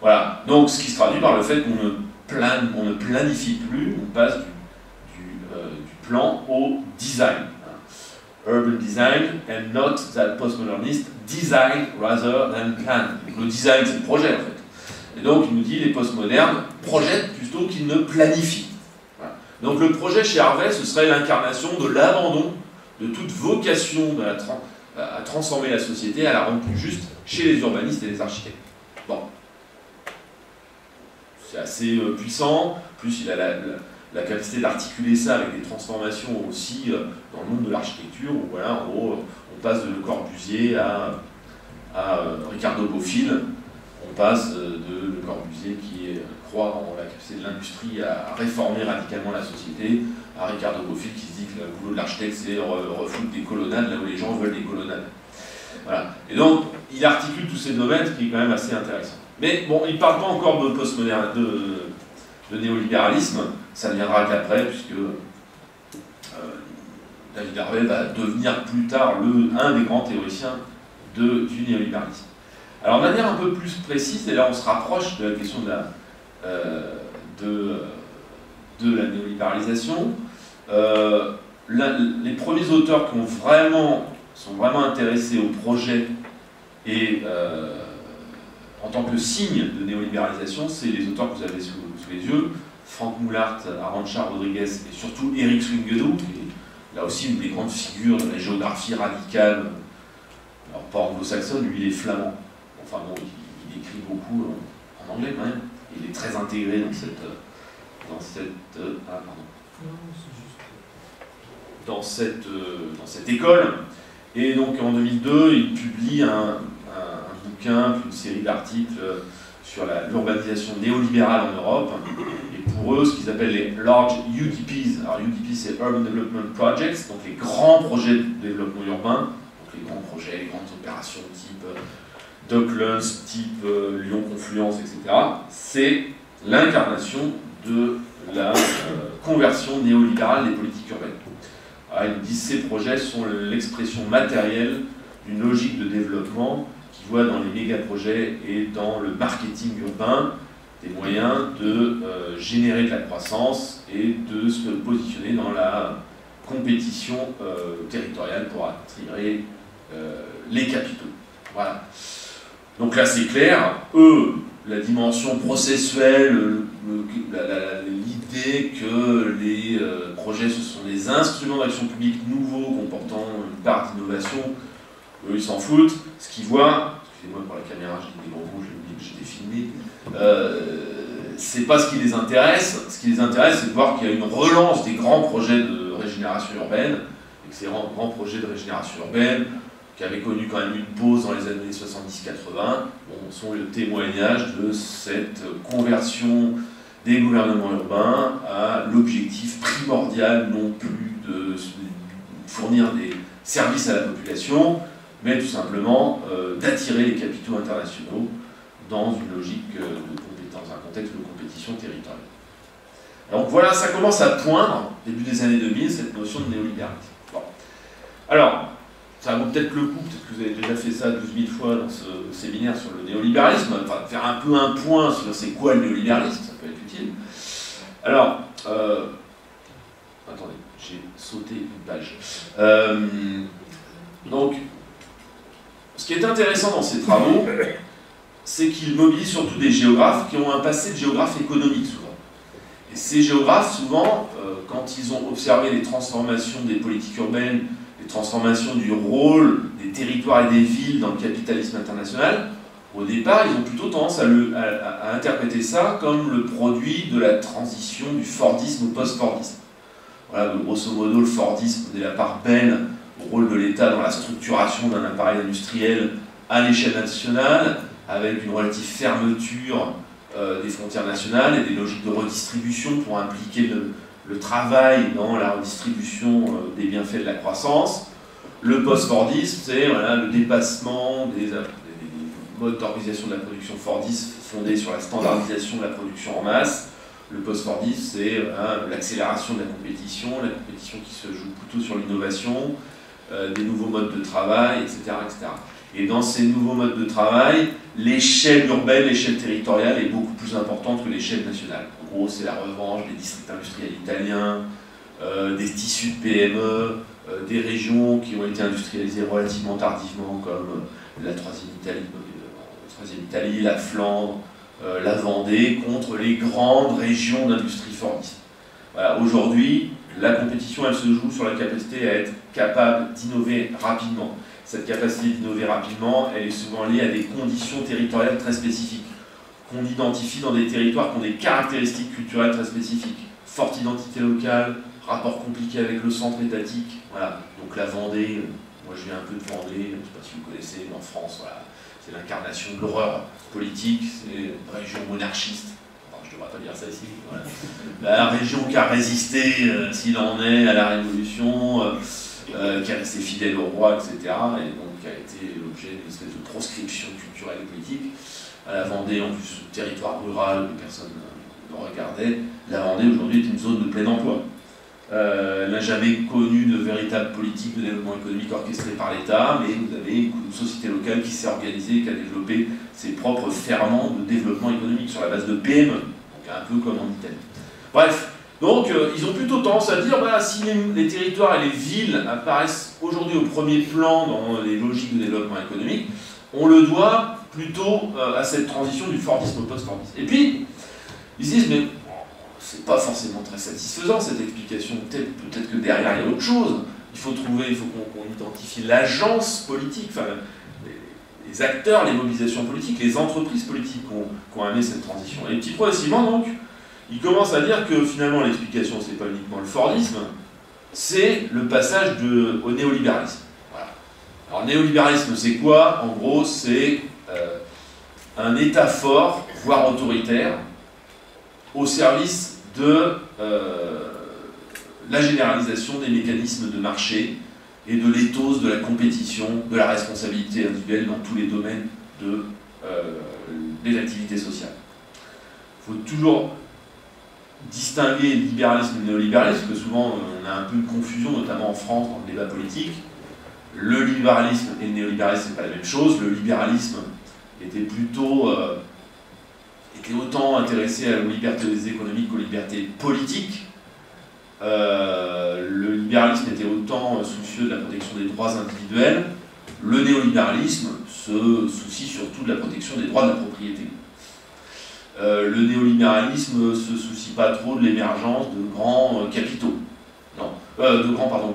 S1: Voilà, donc ce qui se traduit par le fait qu'on ne planifie plus, on passe du plan au design. Urban design and not that postmodernist design rather than plan. Donc, le design, c'est le projet en fait. Et donc il nous dit les postmodernes projettent plutôt qu'ils ne planifient. Voilà. Donc le projet chez Harvey, ce serait l'incarnation de l'abandon de toute vocation à transformer la société, à la rendre plus juste chez les urbanistes et les architectes. Bon. C'est assez puissant, plus il a la capacité d'articuler ça avec des transformations aussi dans le monde de l'architecture, où voilà, en gros, on passe de Le Corbusier à Ricardo Bofill, on passe de Le Corbusier qui croit en la capacité de l'industrie à réformer radicalement la société, à Ricardo Bofill qui se dit que le boulot de l'architecte c'est refouler des colonnades là où les gens veulent des colonnades. Voilà. Et donc, il articule tous ces domaines, ce qui est quand même assez intéressant. Mais bon, il ne parle pas encore de postmoderne, de néolibéralisme, ça ne viendra qu'après, puisque David Harvey va devenir plus tard un des grands théoriciens du néolibéralisme. Alors, de manière un peu plus précise, et là on se rapproche de la question de la néolibéralisation, les premiers auteurs qui sont vraiment intéressés au projet et en tant que signe de néolibéralisation, c'est les auteurs que vous avez sous les yeux, Frank Moulart, Arantxa Rodriguez et surtout Erik Swingedouw, qui est là aussi une des grandes figures de la géographie radicale, alors pas anglo-saxonne, lui il est flamand, enfin bon, il écrit beaucoup en anglais quand même, il est très intégré dans cette école, et donc en 2002, il publie un bouquin, une série d'articles sur l'urbanisation néolibérale en Europe, et pour eux, ce qu'ils appellent les large UDPs, alors UDP c'est Urban Development Projects, donc les grands projets de développement urbain, donc les grands projets, les grandes opérations type Docklands, type Lyon Confluence, etc., c'est l'incarnation de la conversion néolibérale des politiques urbaines. Alors, ils disent que ces projets sont l'expression matérielle d'une logique de développement qui voit dans les méga-projets et dans le marketing urbain des moyens de générer de la croissance et de se positionner dans la compétition territoriale pour attirer les capitaux. Voilà. Donc là c'est clair, la dimension processuelle, l'idée que les projets ce sont des instruments d'action publique nouveaux comportant une part d'innovation, eux ils s'en foutent. Ce qu'ils voient, excusez-moi pour la caméra, j'ai des gros mots, j'ai oublié que j'étais filmé, c'est pas ce qui les intéresse. Ce qui les intéresse, c'est de voir qu'il y a une relance des grands projets de régénération urbaine, et que ces grands projets de régénération urbaine, qui avaient connu quand même une pause dans les années 70-80, sont le témoignage de cette conversion des gouvernements urbains à l'objectif primordial non plus de fournir des services à la population, mais tout simplement d'attirer les capitaux internationaux dans une logique dans un contexte de compétition territoriale. Donc voilà, ça commence à poindre, début des années 2000, cette notion de néolibéralisme. Bon. Alors, ça vaut peut-être le coup, peut-être que vous avez déjà fait ça 12 000 fois dans ce séminaire sur le néolibéralisme, enfin faire un peu un point sur c'est quoi le néolibéralisme, ça peut être utile. Alors, attendez, j'ai sauté une page. Donc, ce qui est intéressant dans ces travaux, c'est qu'ils mobilisent surtout des géographes qui ont un passé de géographe économique souvent. Et ces géographes, souvent, quand ils ont observé les transformations des politiques urbaines, les transformations du rôle des territoires et des villes dans le capitalisme international, au départ, ils ont plutôt tendance à interpréter ça comme le produit de la transition du Fordisme au post-Fordisme. Voilà, grosso modo, le Fordisme donnait la part belle au rôle de l'État dans la structuration d'un appareil industriel à l'échelle nationale, avec une relative fermeture des frontières nationales et des logiques de redistribution pour impliquer le travail dans la redistribution des bienfaits de la croissance. Le post-Fordisme, c'est voilà, le dépassement des modes d'organisation de la production Fordiste fondés sur la standardisation de la production en masse. Le post-Fordisme, c'est l'accélération de la compétition qui se joue plutôt sur l'innovation, des nouveaux modes de travail, etc., etc. Et dans ces nouveaux modes de travail, l'échelle urbaine, l'échelle territoriale est beaucoup plus importante que l'échelle nationale. En gros, c'est la revanche des districts industriels italiens, des tissus de PME, des régions qui ont été industrialisées relativement tardivement, comme la troisième Italie, la Flandre, la Vendée, contre les grandes régions d'industrie fordiste. Voilà, aujourd'hui, la compétition, elle se joue sur la capacité à être capable d'innover rapidement. Cette capacité d'innover rapidement, elle est souvent liée à des conditions territoriales très spécifiques, qu'on identifie dans des territoires qui ont des caractéristiques culturelles très spécifiques. Forte identité locale, rapport compliqué avec le centre étatique. Voilà. Donc la Vendée, moi je viens un peu de Vendée, je ne sais pas si vous connaissez, mais en France, voilà, c'est l'incarnation de l'horreur politique, c'est une région monarchiste. Enfin, je ne devrais pas dire ça ici. Voilà. La région qui a résisté, s'il en est, à la Révolution, qui est resté fidèle au roi, etc. Et donc qui a été l'objet d'une espèce de proscription culturelle et politique. À la Vendée, en plus, territoire rural, personne ne regardait. La Vendée, aujourd'hui, est une zone de plein emploi. Elle n'a jamais connu de véritable politique de développement économique orchestrée par l'État, mais vous avez une société locale qui s'est organisée, qui a développé ses propres ferments de développement économique sur la base de PME, donc un peu comme en Italie. Bref, donc ils ont plutôt tendance à dire, bah, si les territoires et les villes apparaissent aujourd'hui au premier plan dans les logiques de développement économique, on le doit plutôt à cette transition du Fordisme au post-Fordisme. Et puis, ils se disent, mais c'est pas forcément très satisfaisant cette explication, peut-être que derrière il y a autre chose. Il faut qu'on identifie l'agence politique, enfin, les acteurs, les mobilisations politiques, les entreprises politiques qui ont amené cette transition. Et petit progressivement, donc, ils commencent à dire que finalement l'explication, c'est pas uniquement le Fordisme, c'est le passage au néolibéralisme. Voilà. Alors, néolibéralisme, c'est quoi? En gros, c'est un État fort, voire autoritaire, au service de la généralisation des mécanismes de marché et de l'éthos de la compétition, de la responsabilité individuelle dans tous les domaines des activités sociales. Il faut toujours distinguer libéralisme et néolibéralisme, parce que souvent on a un peu une confusion, notamment en France, dans le débat politique. Le libéralisme et le néolibéralisme, c'est pas la même chose. Le libéralisme était plutôt était autant intéressé à la liberté économique qu'aux libertés politiques. Le libéralisme était autant soucieux de la protection des droits individuels. Le néolibéralisme se soucie surtout de la protection des droits de la propriété. Le néolibéralisme ne se soucie pas trop de l'émergence de grands capitaux. Non,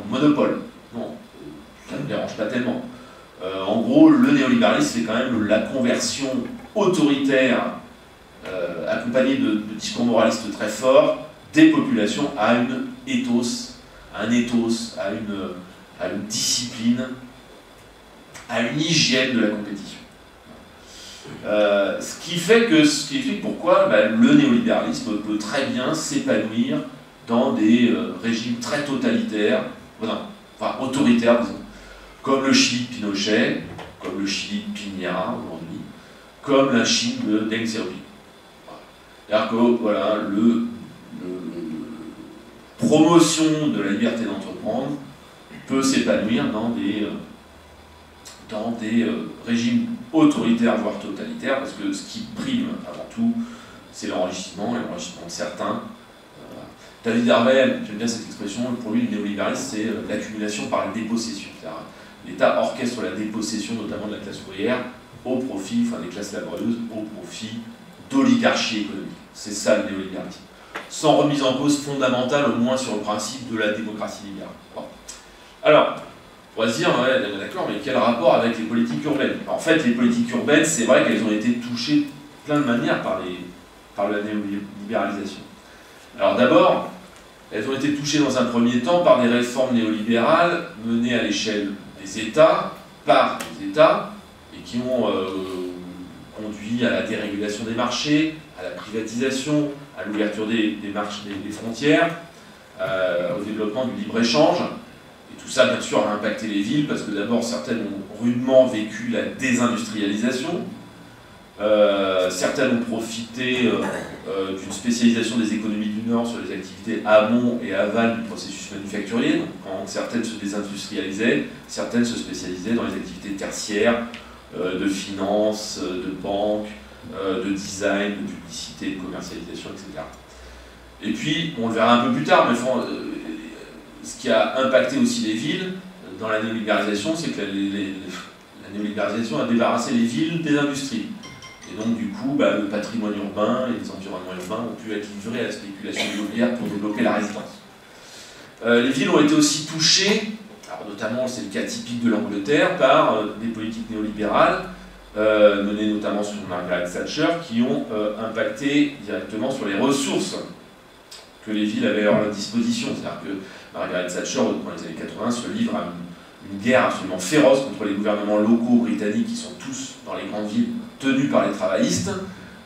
S1: monopoles. Non, ça ne me dérange pas tellement. En gros, le néolibéralisme, c'est quand même la conversion autoritaire accompagné de discours moralistes très forts, des populations à une ethos, à une discipline, à une hygiène de la compétition. Ce qui explique pourquoi le néolibéralisme peut très bien s'épanouir dans des régimes très totalitaires, enfin autoritaires, disons, comme le Chili de Pinochet, comme le Chili de Piñera aujourd'hui, comme la Chine de Deng Xiaoping. C'est-à-dire que voilà, promotion de la liberté d'entreprendre peut s'épanouir dans des régimes autoritaires, voire totalitaires, parce que ce qui prime avant tout, c'est l'enrichissement, et l'enrichissement de certains. David Harvey, j'aime bien cette expression, pour lui le néolibéralisme c'est l'accumulation par la dépossession. L'État orchestre la dépossession notamment de la classe ouvrière au profit, enfin des classes laborieuses, au profit d'oligarchie économique. C'est ça le néolibéralisme. Sans remise en cause fondamentale, au moins sur le principe de la démocratie libérale. Bon. Alors, on va se dire, ouais, d'accord, mais quel rapport avec les politiques urbaines? En fait, les politiques urbaines, c'est vrai qu'elles ont été touchées de plein de manières par la néolibéralisation. Alors d'abord, elles ont été touchées dans un premier temps par des réformes néolibérales menées à l'échelle des États, par les États, et qui ont conduit à la dérégulation des marchés, à la privatisation, à l'ouverture des frontières, au développement du libre-échange. Et tout ça, bien sûr, a impacté les villes, parce que d'abord, certaines ont rudement vécu la désindustrialisation, certaines ont profité d'une spécialisation des économies du Nord sur les activités amont et aval du processus manufacturier. Donc, quand certaines se désindustrialisaient, certaines se spécialisaient dans les activités tertiaires, de finance, de banque, de design, de publicité, de commercialisation, etc. Et puis, on le verra un peu plus tard, mais ce qui a impacté aussi les villes dans la néolibéralisation, c'est que la néolibéralisation a débarrassé les villes des industries. Et donc, du coup, le patrimoine urbain et les environnements urbains ont pu être livrés à la spéculation immobilière pour développer la résidence. Les villes ont été aussi touchées, alors notamment, c'est le cas typique de l'Angleterre, par des politiques néolibérales, menées notamment sur Margaret Thatcher, qui ont impacté directement sur les ressources que les villes avaient à leur disposition. C'est-à-dire que Margaret Thatcher, dans les années 80, se livre à une guerre absolument féroce contre les gouvernements locaux britanniques, qui sont tous, dans les grandes villes, tenus par les travaillistes,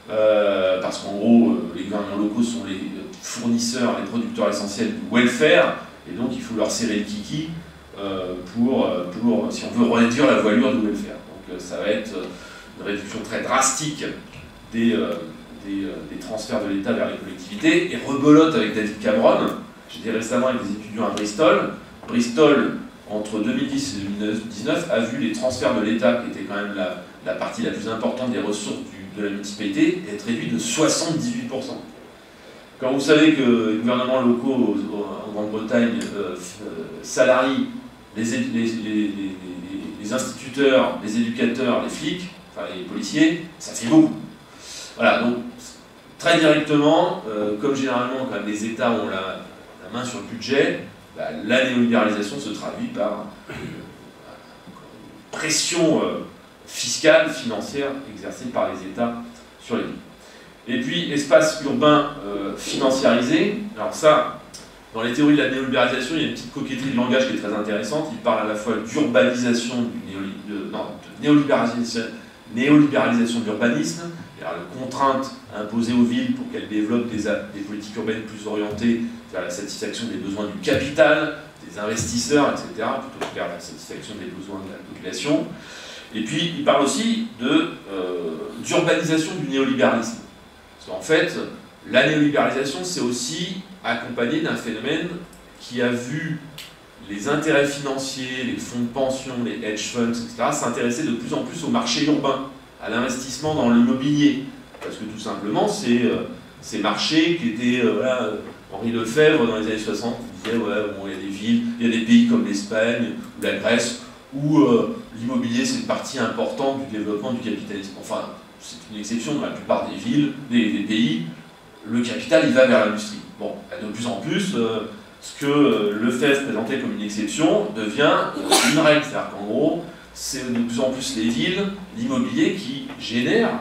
S1: parce qu'en gros, les gouvernements locaux sont les fournisseurs, les producteurs essentiels du welfare, et donc il faut leur serrer le kiki si on veut réduire la voilure du welfare. Donc ça va être une réduction très drastique des transferts de l'État vers les collectivités, et rebelote avec David Cameron. J'étais récemment avec des étudiants à Bristol. Bristol, entre 2010 et 2019, a vu les transferts de l'État, qui était quand même la partie la plus importante des ressources de la municipalité, être réduit de 78%. Quand vous savez que les gouvernements locaux en Grande-Bretagne salarient les instituteurs, les éducateurs, les flics, enfin les policiers, ça fait beaucoup. Voilà, donc très directement, comme généralement quand les États ont la main sur le budget, la néolibéralisation se traduit par une pression fiscale, financière exercée par les États sur les villes. Et puis, espace urbain financiarisé. Alors ça, dans les théories de la néolibéralisation, il y a une petite coquetterie de langage qui est très intéressante. Il parle à la fois d'urbanisation, de néolibéralisation de l'urbanisme, de contraintes imposées aux villes pour qu'elles développent des politiques urbaines plus orientées vers la satisfaction des besoins du capital, des investisseurs, etc., plutôt que vers la satisfaction des besoins de la population. Et puis, il parle aussi d'urbanisation du néolibéralisme. Parce qu'en fait, la néolibéralisation, c'est aussi accompagné d'un phénomène qui a vu les intérêts financiers, les fonds de pension, les hedge funds, etc., s'intéresser de plus en plus au marché urbain, à l'investissement dans l'immobilier. Parce que tout simplement, ces marchés qui étaient... Henri Lefebvre, dans les années 60, disait ouais, bon, il y a des villes, il y a des pays comme l'Espagne ou la Grèce où l'immobilier c'est une partie importante du développement du capitalisme. Enfin, c'est une exception dans la plupart des villes, des pays, le capital il va vers l'industrie. Bon, de plus en plus, ce que Lefebvre présentait comme une exception devient une règle. C'est-à-dire qu'en gros, c'est de plus en plus les villes, l'immobilier qui génère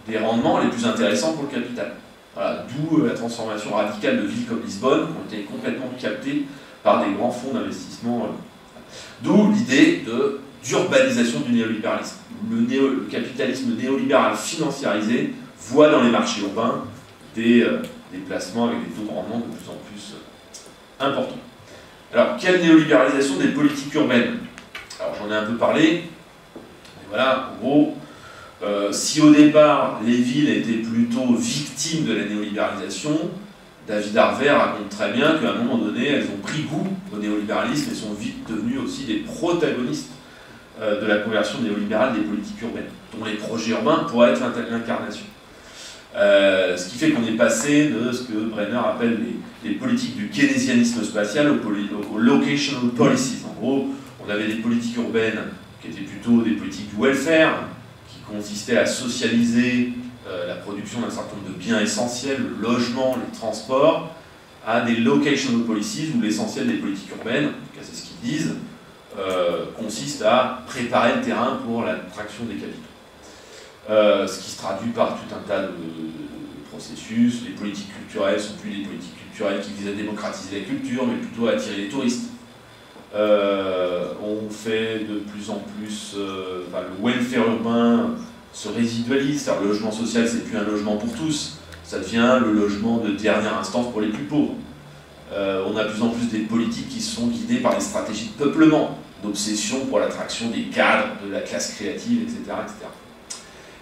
S1: des rendements les plus intéressants pour le capital. Voilà, d'où la transformation radicale de villes comme Lisbonne, qui ont été complètement captées par des grands fonds d'investissement. D'où l'idée d'urbanisation du néolibéralisme. Le capitalisme néolibéral financiarisé voit dans les marchés urbains des placements avec des taux de rendement de plus en plus importants. Alors, quelle néolibéralisation des politiques urbaines? Alors, j'en ai un peu parlé. Et voilà, en gros, si au départ, les villes étaient plutôt victimes de la néolibéralisation, David Harvey raconte très bien qu'à un moment donné, elles ont pris goût au néolibéralisme et sont vite devenues aussi des protagonistes de la conversion néolibérale des politiques urbaines, dont les projets urbains pourraient être l'incarnation. Ce qui fait qu'on est passé de ce que Brenner appelle les politiques du keynésianisme spatial aux locational policies. En gros, on avait des politiques urbaines qui étaient plutôt des politiques du welfare, qui consistaient à socialiser la production d'un certain nombre de biens essentiels, le logement, les transports, à des locational policies, où l'essentiel des politiques urbaines, en tout cas c'est ce qu'ils disent, consiste à préparer le terrain pour l'attraction des capitaux. Ce qui se traduit par tout un tas de processus. Les politiques culturelles ne sont plus des politiques culturelles qui visent à démocratiser la culture, mais plutôt à attirer les touristes. On fait de plus en plus, le welfare urbain se résidualise, c'est-à-dire le logement social, c'est plus un logement pour tous, ça devient le logement de dernière instance pour les plus pauvres. On a de plus en plus des politiques qui sont guidées par des stratégies de peuplement, d'obsession pour l'attraction des cadres, de la classe créative, etc. etc.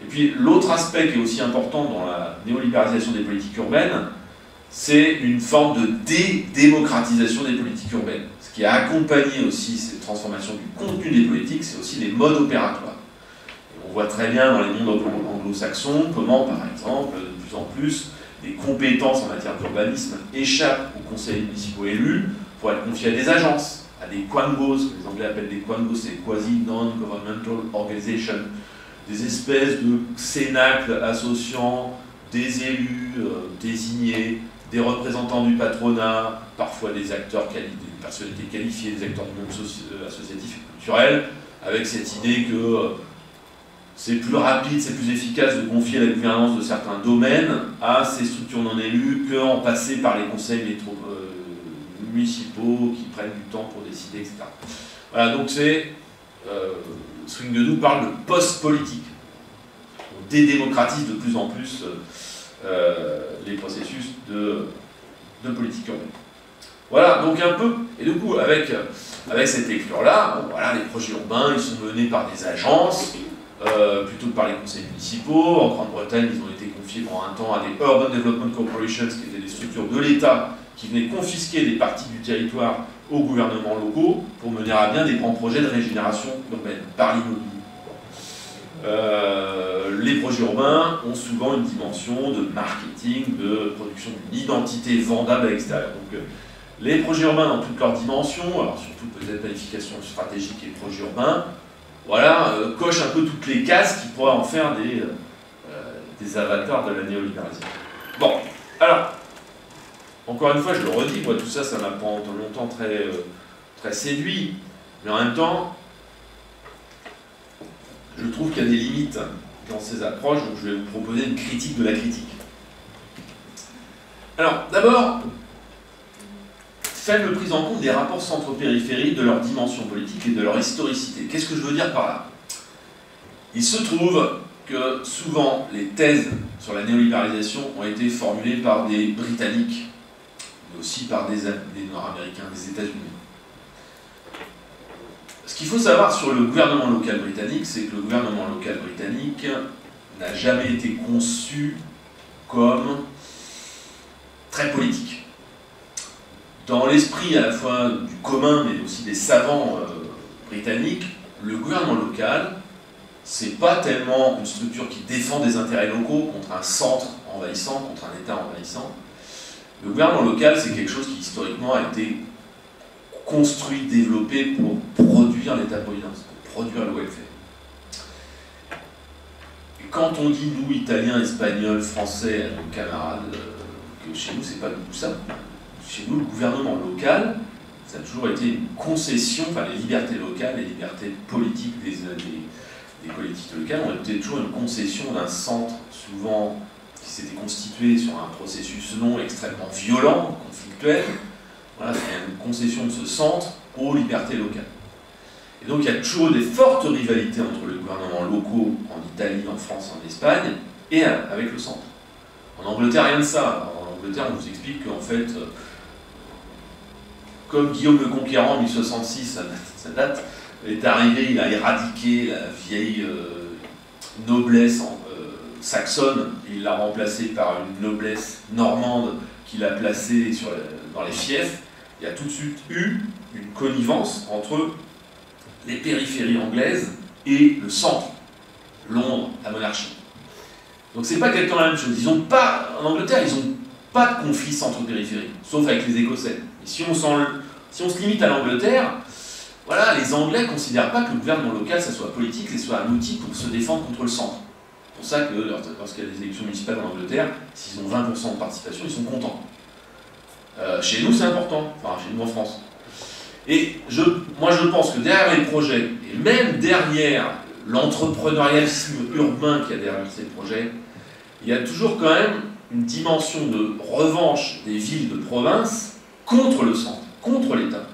S1: Et puis l'autre aspect qui est aussi important dans la néolibéralisation des politiques urbaines, c'est une forme de dédémocratisation des politiques urbaines. Ce qui a accompagné aussi cette transformation du contenu des politiques, c'est aussi les modes opératoires. Et on voit très bien dans les mondes anglo-saxons comment, par exemple, de plus en plus, des compétences en matière d'urbanisme échappent aux conseils municipaux élus pour être confiées à des agences, à des quangos, ce que les Anglais appellent des quangos, c'est quasi-non-governmental organization, des espèces de cénacles associant des élus désignés, des représentants du patronat, parfois des acteurs, des personnalités qualifiées, des acteurs du monde associatif et culturel, avec cette idée que c'est plus rapide, c'est plus efficace de confier la gouvernance de certains domaines à ces structures non élues qu'en passer par les conseils municipaux qui prennent du temps pour décider, etc. Voilà, donc c'est... Swinguedou parle de post-politique. On dédémocratise de plus en plus les processus de politique urbaine. Voilà, donc un peu, et du coup, avec cette lecture-là, bon, voilà, les projets urbains, ils sont menés par des agences, plutôt que par les conseils municipaux. En Grande-Bretagne, ils ont été confiés pendant un temps à des Urban Development Corporations, qui étaient des structures de l'État, qui venaient confisquer des parties du territoire aux gouvernements locaux pour mener à bien des grands projets de régénération urbaine par l'immobilier. Les projets urbains ont souvent une dimension de marketing, de production d'une identité vendable à l'extérieur. Donc, les projets urbains dans toutes leurs dimensions, alors surtout peut-être planification stratégique et projets urbains, voilà, cochent un peu toutes les cases qui pourraient en faire des avatars de la néolibéralisation. Bon, alors, encore une fois, je le redis, moi, tout ça, ça m'a pendant longtemps très séduit, mais en même temps, je trouve qu'il y a des limites dans ces approches, donc je vais vous proposer une critique de la critique. Alors, d'abord, faible prise en compte des rapports centro-périphérie, de leur dimension politique et de leur historicité. Qu'est-ce que je veux dire par là? Il se trouve que souvent, les thèses sur la néolibéralisation ont été formulées par des Britanniques, mais aussi par des Nord-Américains, des États-Unis. Ce qu'il faut savoir sur le gouvernement local britannique, c'est que le gouvernement local britannique n'a jamais été conçu comme très politique. Dans l'esprit à la fois du commun, mais aussi des savants britanniques, le gouvernement local, c'est pas tellement une structure qui défend des intérêts locaux contre un centre envahissant, contre un État envahissant. Le gouvernement local, c'est quelque chose qui historiquement a été construit, développé pour produire l'État-providence, pour produire le welfare. Et quand on dit, nous, Italiens, Espagnols, Français, à nos camarades, que chez nous, c'est pas du tout ça. Chez nous, le gouvernement local, ça a toujours été une concession, enfin les libertés locales, les libertés politiques des collectivités locales ont été toujours une concession d'un centre, souvent qui s'était constitué sur un processus non extrêmement violent, conflictuel. Voilà, c'est une concession de ce centre aux libertés locales. Et donc il y a toujours des fortes rivalités entre les gouvernements locaux en Italie, en France, en Espagne, et avec le centre. En Angleterre, rien de ça. En Angleterre, on vous explique qu'en fait, comme Guillaume le Conquérant en 1066, ça date, est arrivé, il a éradiqué la vieille noblesse saxonne, et il l'a remplacée par une noblesse normande qu'il a placé dans les fiefs, il y a tout de suite eu une connivence entre les périphéries anglaises et le centre, Londres, la monarchie. Donc c'est pas exactement la même chose. En Angleterre, ils n'ont pas de conflit centre-périphérie, sauf avec les Écossais. Et si on se limite à l'Angleterre, voilà, les Anglais ne considèrent pas que le gouvernement local, ça soit politique, ça soit un outil pour se défendre contre le centre. C'est pour ça que lorsqu'il y a des élections municipales en Angleterre, s'ils ont 20% de participation, ils sont contents. Chez nous, c'est important, enfin chez nous en France. Et moi je pense que derrière les projets, et même derrière l'entrepreneurialisme urbain qu'il y a derrière ces projets, il y a toujours quand même une dimension de revanche des villes de province contre le centre, contre l'État.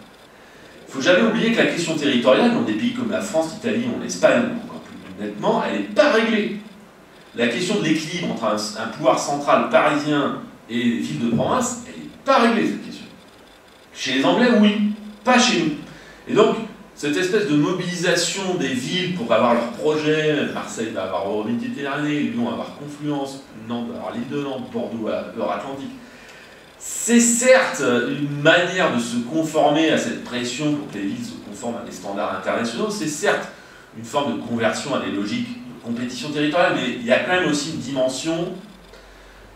S1: Il ne faut jamais oublier que la question territoriale, dans des pays comme la France, l'Italie ou l'Espagne, encore plus nettement, elle n'est pas réglée. La question de l'équilibre entre un pouvoir central parisien et les villes de province, elle n'est pas réglée, cette question. Chez les Anglais, oui, pas chez nous. Et donc, cette espèce de mobilisation des villes pour avoir leurs projets, Marseille va avoir Euro-Méditerranée, Lyon va avoir Confluence, Nantes va avoir l'île de Nantes, Bordeaux à Atlantique. C'est certes une manière de se conformer à cette pression pour que les villes se conforment à des standards internationaux, c'est certes une forme de conversion à des logiques de compétition territoriale, mais il y a quand même aussi une dimension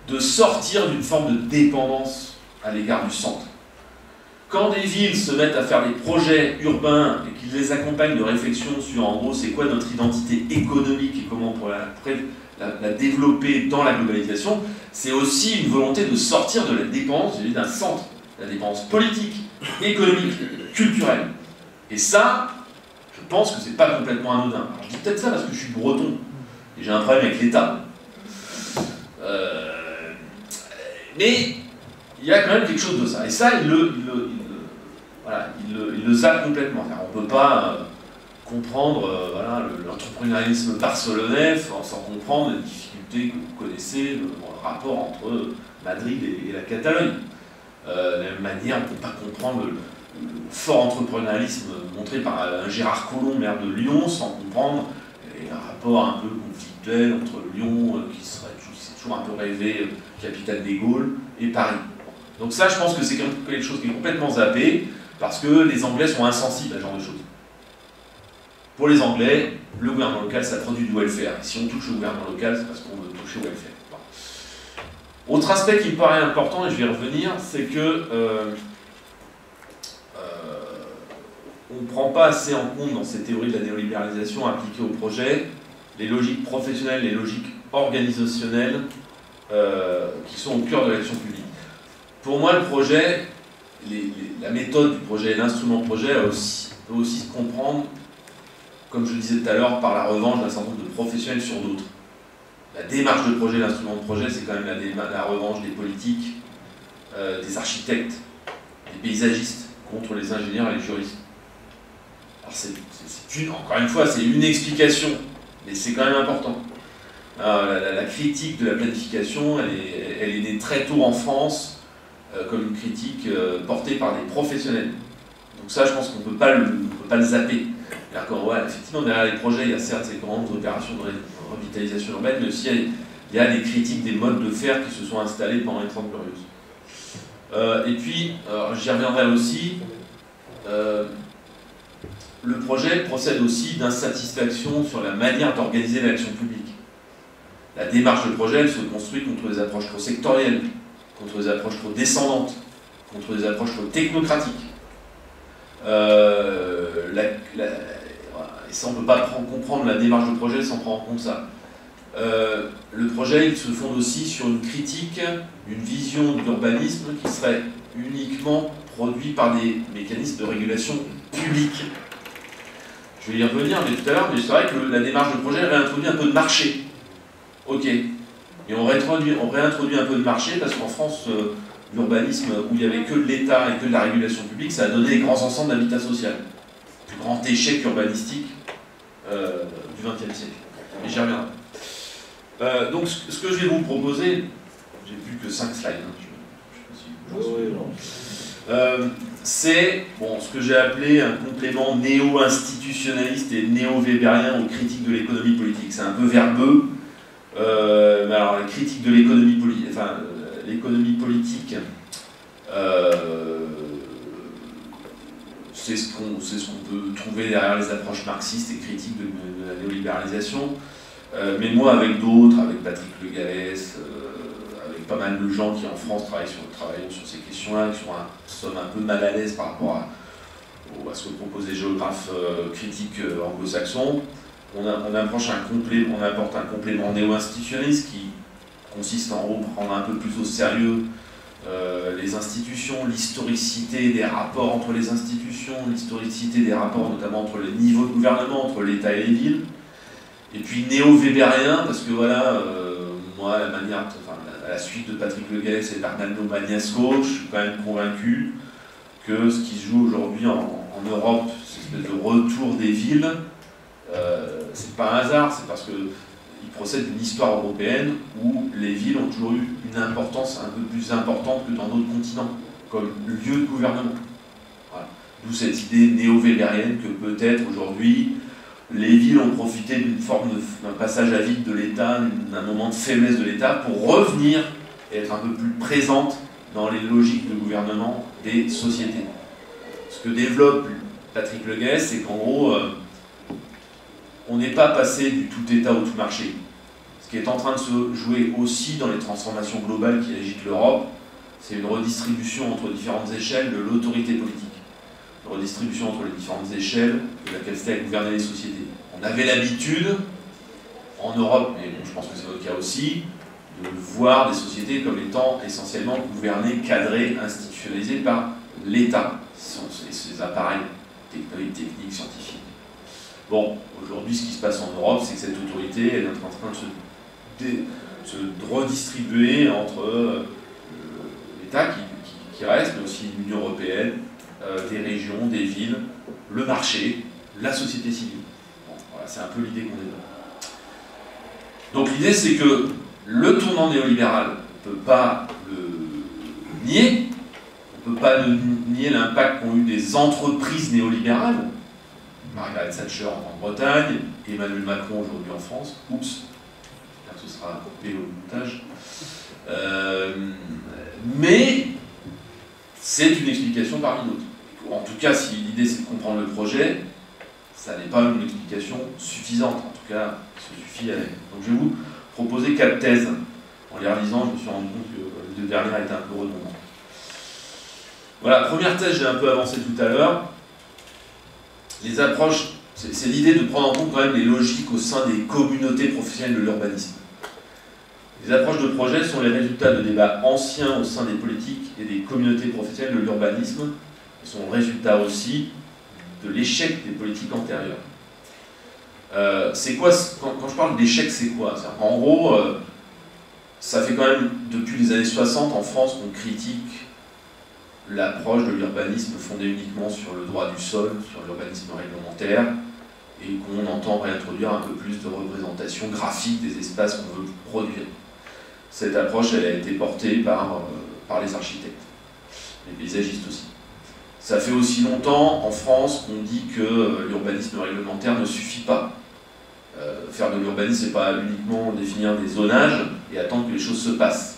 S1: de sortir d'une forme de dépendance à l'égard du centre. Quand des villes se mettent à faire des projets urbains et qu'ils les accompagnent de réflexions sur, en gros, c'est quoi notre identité économique et comment on pourrait la développer dans la globalisation, c'est aussi une volonté de sortir de la dépendance d'un centre, la dépendance politique, économique, culturelle. Et ça, je pense que c'est pas complètement anodin. Alors, je dis peut-être ça parce que je suis breton et j'ai un problème avec l'État. Mais il y a quand même quelque chose de ça. Et ça, il le zappe complètement. On ne peut pas comprendre l'entrepreneurialisme barcelonais sans comprendre les difficultés que vous connaissez dans le rapport entre Madrid et la Catalogne. De la même manière, on ne peut pas comprendre le fort entrepreneurialisme montré par un Gérard Collomb, maire de Lyon, sans comprendre un rapport un peu conflictuel entre Lyon, qui serait toujours un peu rêvé, capitale des Gaules, et Paris. Donc ça, je pense que c'est quelque chose qui est complètement zappé, parce que les Anglais sont insensibles à ce genre de choses. Pour les Anglais, le gouvernement local, ça produit du welfare. Et si on touche le gouvernement local, c'est parce qu'on veut toucher au welfare. Bon. Autre aspect qui me paraît important, et je vais y revenir, c'est que on ne prend pas assez en compte dans ces théories de la néolibéralisation appliquées au projet les logiques professionnelles, les logiques organisationnelles qui sont au cœur de l'action publique. Pour moi, le projet, la méthode du projet, l'instrument projet peut aussi se comprendre, comme je le disais tout à l'heure, par la revanche d'un certain nombre de professionnels sur d'autres. La démarche de projet, l'instrument de projet, c'est quand même la revanche des politiques, des architectes, des paysagistes contre les ingénieurs et les juristes. Alors encore une fois, c'est une explication, mais c'est quand même important. La critique de la planification, elle est née très tôt en France, comme une critique portée par des professionnels. Donc ça, je pense qu'on ne peut pas le zapper. Effectivement, derrière les projets, il y a certes ces grandes opérations de revitalisation urbaine, mais aussi il y a des critiques des modes de faire qui se sont installés pendant les 30 Glorieuses. Et puis, j'y reviendrai aussi, le projet procède aussi d'insatisfaction sur la manière d'organiser l'action publique. La démarche de projet, elle se construit contre des approches trop sectorielles, contre des approches trop descendantes, contre des approches trop technocratiques. Et ça, on ne peut pas comprendre la démarche de projet sans prendre en compte ça. Le projet, il se fonde aussi sur une critique, une vision de l'urbanisme qui serait uniquement produit par des mécanismes de régulation publique. Je vais y revenir tout à l'heure, mais c'est vrai que la démarche de projet réintroduit un peu de marché. Ok. Et on réintroduit un peu de marché parce qu'en France, l'urbanisme où il n'y avait que de l'État et que de la régulation publique, ça a donné des grands ensembles d'habitat social. Le plus grand échec urbanistique du XXe siècle. Mais j'y reviendrai. Donc ce que je vais vous proposer, j'ai plus que 5 slides. C'est ce que j'ai appelé un complément néo-institutionnaliste et néo-weberien aux critiques de l'économie politique. C'est un peu verbeux. Mais alors la critique de l'économie politique, l'économie politique, c'est ce qu'on peut trouver derrière les approches marxistes et critiques de la néolibéralisation. Mais moi, avec d'autres, avec Patrick Le Gallès, avec pas mal de gens qui en France travaillent sur ces questions-là, qui sont un peu mal à l'aise par rapport à ce que proposent les géographes critiques anglo-saxons, on apporte un complément néo-institutionnaliste qui consiste en gros à prendre un peu plus au sérieux les institutions, l'historicité des rapports entre les institutions, l'historicité des rapports notamment entre les niveaux de gouvernement, entre l'État et les villes. Et puis néo-weberien, parce que voilà, moi, à la suite de Patrick Le Gallès et d'Arnaldo Magnasco, je suis quand même convaincu que ce qui se joue aujourd'hui en Europe, cette espèce de retour des villes, c'est pas un hasard, c'est parce qu'il procède d'une histoire européenne où les villes ont toujours eu une importance un peu plus importante que dans d'autres continents, comme lieu de gouvernement. Voilà. D'où cette idée néo-weberienne que peut-être aujourd'hui, les villes ont profité d'une forme d'un passage à vide de l'État, d'un moment de faiblesse de l'État, pour revenir et être un peu plus présentes dans les logiques de gouvernement des sociétés. Ce que développe Patrick Le Gallès, c'est qu'en gros, on n'est pas passé du tout État au tout marché. Ce qui est en train de se jouer aussi dans les transformations globales qui agitent l'Europe, c'est une redistribution entre différentes échelles de l'autorité politique. Une redistribution entre les différentes échelles de la capacité à gouverner les sociétés. On avait l'habitude, en Europe, mais bon, je pense que c'est votre cas aussi, de voir des sociétés comme étant essentiellement gouvernées, cadrées, institutionnalisées par l'État, ses appareils techniques, scientifiques. Bon, aujourd'hui, ce qui se passe en Europe, c'est que cette autorité elle est en train de se redistribuer entre l'État qui reste, mais aussi l'Union européenne, des régions, des villes, le marché, la société civile. Bon, voilà, c'est un peu l'idée qu'on développe. Donc l'idée, c'est que le tournant néolibéral, on ne peut pas le nier, on ne peut pas nier l'impact qu'ont eu des entreprises néolibérales, Margaret Thatcher en Grande-Bretagne, Emmanuel Macron aujourd'hui en France. Oups, j'espère que ce sera coupé au montage. Mais c'est une explication parmi d'autres. En tout cas, si l'idée c'est de comprendre le projet, ça n'est pas une explication suffisante. En tout cas, ça suffit à elle. Donc je vais vous proposer 4 thèses. En les relisant, je me suis rendu compte que les 2 dernières étaient un peu redondantes. Voilà, première thèse, j'ai un peu avancé tout à l'heure. Les approches, c'est l'idée de prendre en compte quand même les logiques au sein des communautés professionnelles de l'urbanisme. Les approches de projet sont les résultats de débats anciens au sein des politiques et des communautés professionnelles de l'urbanisme. Ils sont le résultat aussi de l'échec des politiques antérieures. C'est quoi, quand je parle d'échec, c'est quoi? En gros, ça fait quand même depuis les années 60 en France qu'on critique l'approche de l'urbanisme fondée uniquement sur le droit du sol, sur l'urbanisme réglementaire, et qu'on entend réintroduire un peu plus de représentation graphique des espaces qu'on veut produire. Cette approche, elle a été portée par les architectes, les paysagistes aussi. Ça fait aussi longtemps en France qu'on dit que l'urbanisme réglementaire ne suffit pas. Faire de l'urbanisme, c'est pas uniquement définir des zonages et attendre que les choses se passent.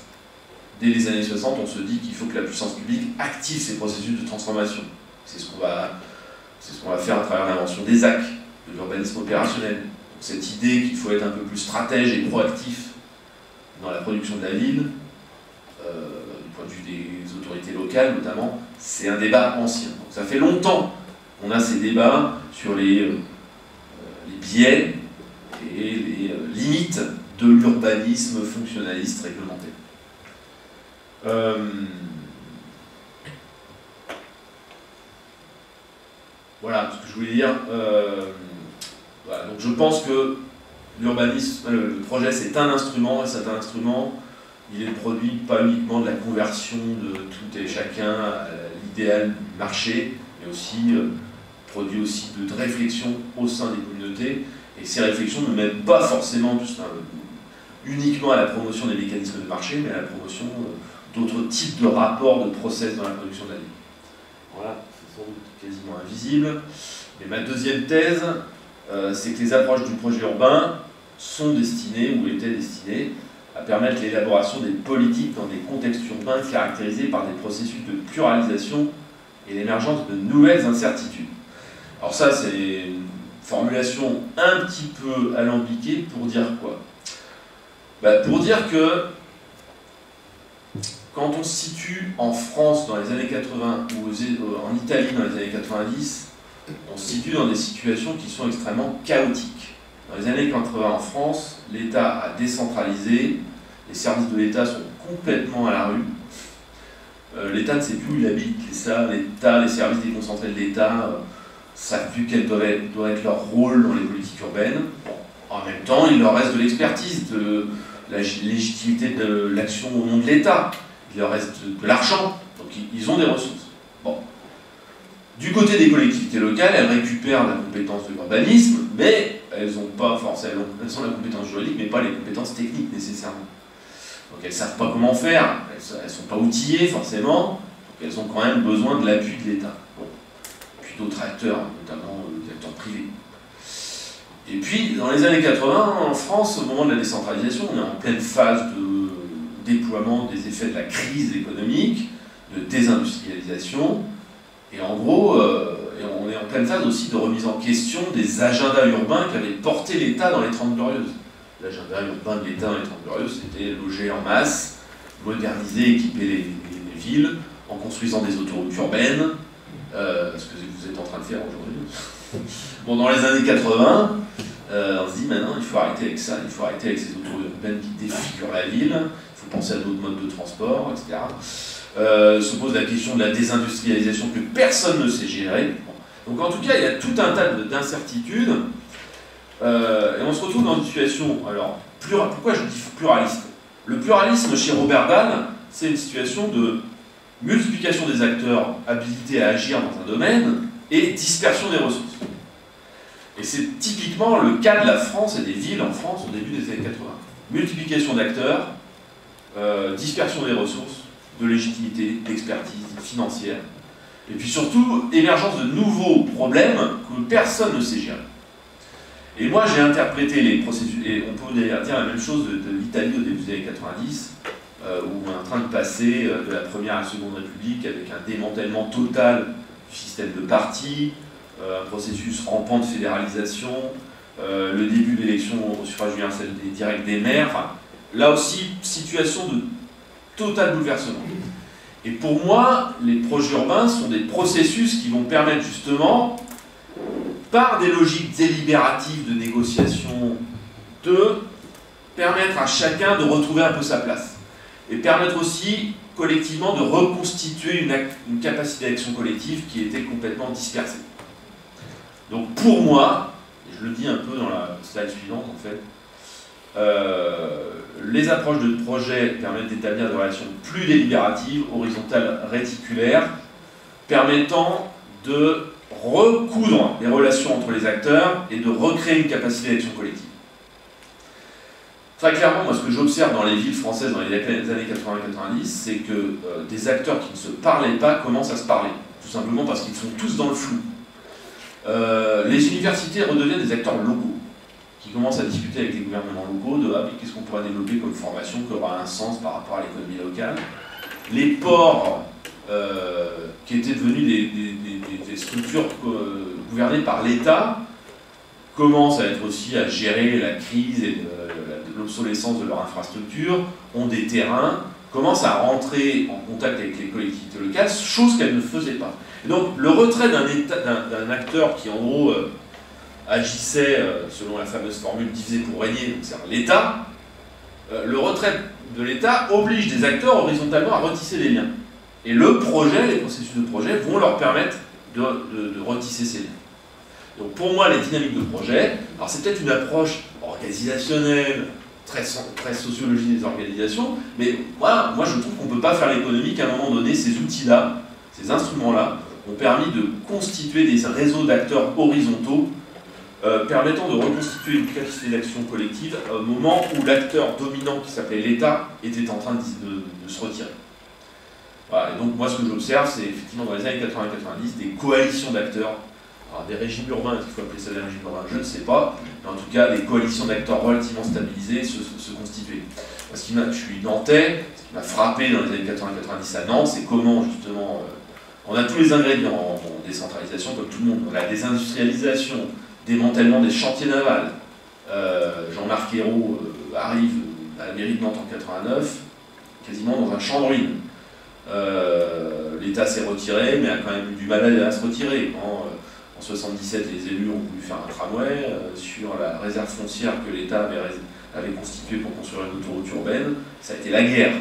S1: Dès les années 60, on se dit qu'il faut que la puissance publique active ces processus de transformation. C'est ce qu'on va faire à travers l'invention des AC, de l'urbanisme opérationnel. Donc, cette idée qu'il faut être un peu plus stratège et proactif dans la production de la ville, du point de vue des autorités locales notamment, c'est un débat ancien. Donc, ça fait longtemps qu'on a ces débats sur les biais et les limites de l'urbanisme fonctionnaliste réglementaire. Voilà ce que je voulais dire. Voilà, donc je pense que l'urbanisme, le projet, c'est un instrument, et c'est un instrument, il est le produit pas uniquement de la conversion de tout et chacun à l'idéal du marché, mais aussi produit aussi de réflexions au sein des communautés, et ces réflexions ne mènent pas forcément uniquement à la promotion des mécanismes de marché, mais à la promotion d'autres types de rapports, de process dans la production de la ville. Voilà, c'est sans doute quasiment invisible. Mais ma deuxième thèse, c'est que les approches du projet urbain sont destinées, ou étaient destinées, à permettre l'élaboration des politiques dans des contextes urbains caractérisés par des processus de pluralisation et l'émergence de nouvelles incertitudes. Alors ça, c'est une formulation un petit peu alambiquée pour dire quoi? Pour dire que quand on se situe en France dans les années 80 ou en Italie dans les années 90, on se situe dans des situations qui sont extrêmement chaotiques. Dans les années 80 en France, l'État a décentralisé, les services de l'État sont complètement à la rue. L'État ne sait plus où il habite, les services déconcentrés de l'État ne savent plus quel doit être leur rôle dans les politiques urbaines. Bon, en même temps, il leur reste de l'expertise, de la légitimité de l'action au nom de l'État. Il leur reste de l'argent, donc ils ont des ressources. Bon. Du côté des collectivités locales, elles récupèrent la compétence de l'urbanisme, mais elles ont pas forcément, elles ont la compétence juridique, mais pas les compétences techniques nécessairement. Donc elles ne savent pas comment faire, elles ne sont pas outillées forcément, donc elles ont quand même besoin de l'appui de l'État. Bon. Puis d'autres acteurs, notamment des acteurs privés. Et puis, dans les années 80, en France, au moment de la décentralisation, on est en pleine phase de déploiement des effets de la crise économique, de désindustrialisation, et en gros, on est en pleine phase aussi de remise en question des agendas urbains qu'avait porté l'État dans les 30 Glorieuses. L'agenda urbain de l'État dans les 30 Glorieuses, c'était loger en masse, moderniser, équiper les villes, en construisant des autoroutes urbaines, ce que vous êtes en train de faire aujourd'hui. Bon, dans les années 80, on se dit maintenant il faut arrêter avec ça, il faut arrêter avec ces autoroutes urbaines qui défigurent la ville, il faut penser à d'autres modes de transport, etc. Se pose la question de la désindustrialisation que personne ne sait gérer. Bon. Donc en tout cas, il y a tout un tas d'incertitudes, et on se retrouve dans une situation, alors, pourquoi je dis pluraliste? Le pluralisme chez Robert Dahl, c'est une situation de multiplication des acteurs habilités à agir dans un domaine et dispersion des ressources. Et c'est typiquement le cas de la France et des villes en France au début des années 80. Multiplication d'acteurs, dispersion des ressources, de légitimité, d'expertise financière, et puis surtout émergence de nouveaux problèmes que personne ne sait gérer. Et moi j'ai interprété les processus, et on peut dire la même chose de l'Italie au début des années 90, où on est en train de passer de la Première à la Seconde République avec un démantèlement total du système de partis, un processus rampant de fédéralisation, le début de l'élection au suffrage universel direct des maires, enfin, là aussi, situation de total bouleversement. Et pour moi, les projets urbains sont des processus qui vont permettre justement, par des logiques délibératives de négociation, de permettre à chacun de retrouver un peu sa place. Et permettre aussi, collectivement, de reconstituer une capacité d'action collective qui était complètement dispersée. Donc pour moi, et je le dis un peu dans la slide suivante en fait, les approches de projet permettent d'établir des relations plus délibératives, horizontales, réticulaires, permettant de recoudre les relations entre les acteurs et de recréer une capacité d'action collective. Très clairement, moi ce que j'observe dans les villes françaises dans les années 80-90, c'est que des acteurs qui ne se parlaient pas commencent à se parler, tout simplement parce qu'ils sont tous dans le flou. Les universités redeviennent des acteurs locaux, qui commencent à discuter avec les gouvernements locaux de qu'est-ce qu'on pourrait développer comme formation qui aura un sens par rapport à l'économie locale. Les ports, qui étaient devenus des structures gouvernées par l'État, commencent à être aussi à gérer la crise et l'obsolescence de leur infrastructure, ont des terrains, commencent à rentrer en contact avec les collectivités locales, chose qu'elles ne faisaient pas. Et donc le retrait d'un acteur qui en gros agissait selon la fameuse formule diviser pour régner, donc c'est l'État, le retrait de l'État oblige des acteurs horizontalement à retisser des liens. Et le projet, les processus de projet vont leur permettre de retisser ces liens. Donc pour moi, les dynamiques de projet, alors c'est peut-être une approche organisationnelle, très sociologie des organisations, mais moi je trouve qu'on ne peut pas faire l'économie qu'à un moment donné, ces outils-là, ces instruments-là, ont permis de constituer des réseaux d'acteurs horizontaux permettant de reconstituer une capacité d'action collective au moment où l'acteur dominant qui s'appelait l'État était en train de se retirer. Voilà, et donc moi ce que j'observe, c'est effectivement dans les années 80-90 des coalitions d'acteurs, des régimes urbains, est-ce qu'il faut appeler ça des régimes urbains? Je ne sais pas, mais en tout cas des coalitions d'acteurs relativement stabilisés se constituaient. je suis nantais, ce qui m'a frappé dans les années 80-90 à Nantes, c'est comment justement, on a tous les ingrédients en décentralisation comme tout le monde, on a la désindustrialisation, démantèlement des chantiers navals. Jean-Marc Ayrault arrive à la mairie de Nantes en 89, quasiment dans un champ de ruines. L'État s'est retiré, mais a quand même eu du mal à se retirer. En 1977, les élus ont voulu faire un tramway sur la réserve foncière que l'État avait constituée pour construire une autoroute urbaine. Ça a été la guerre.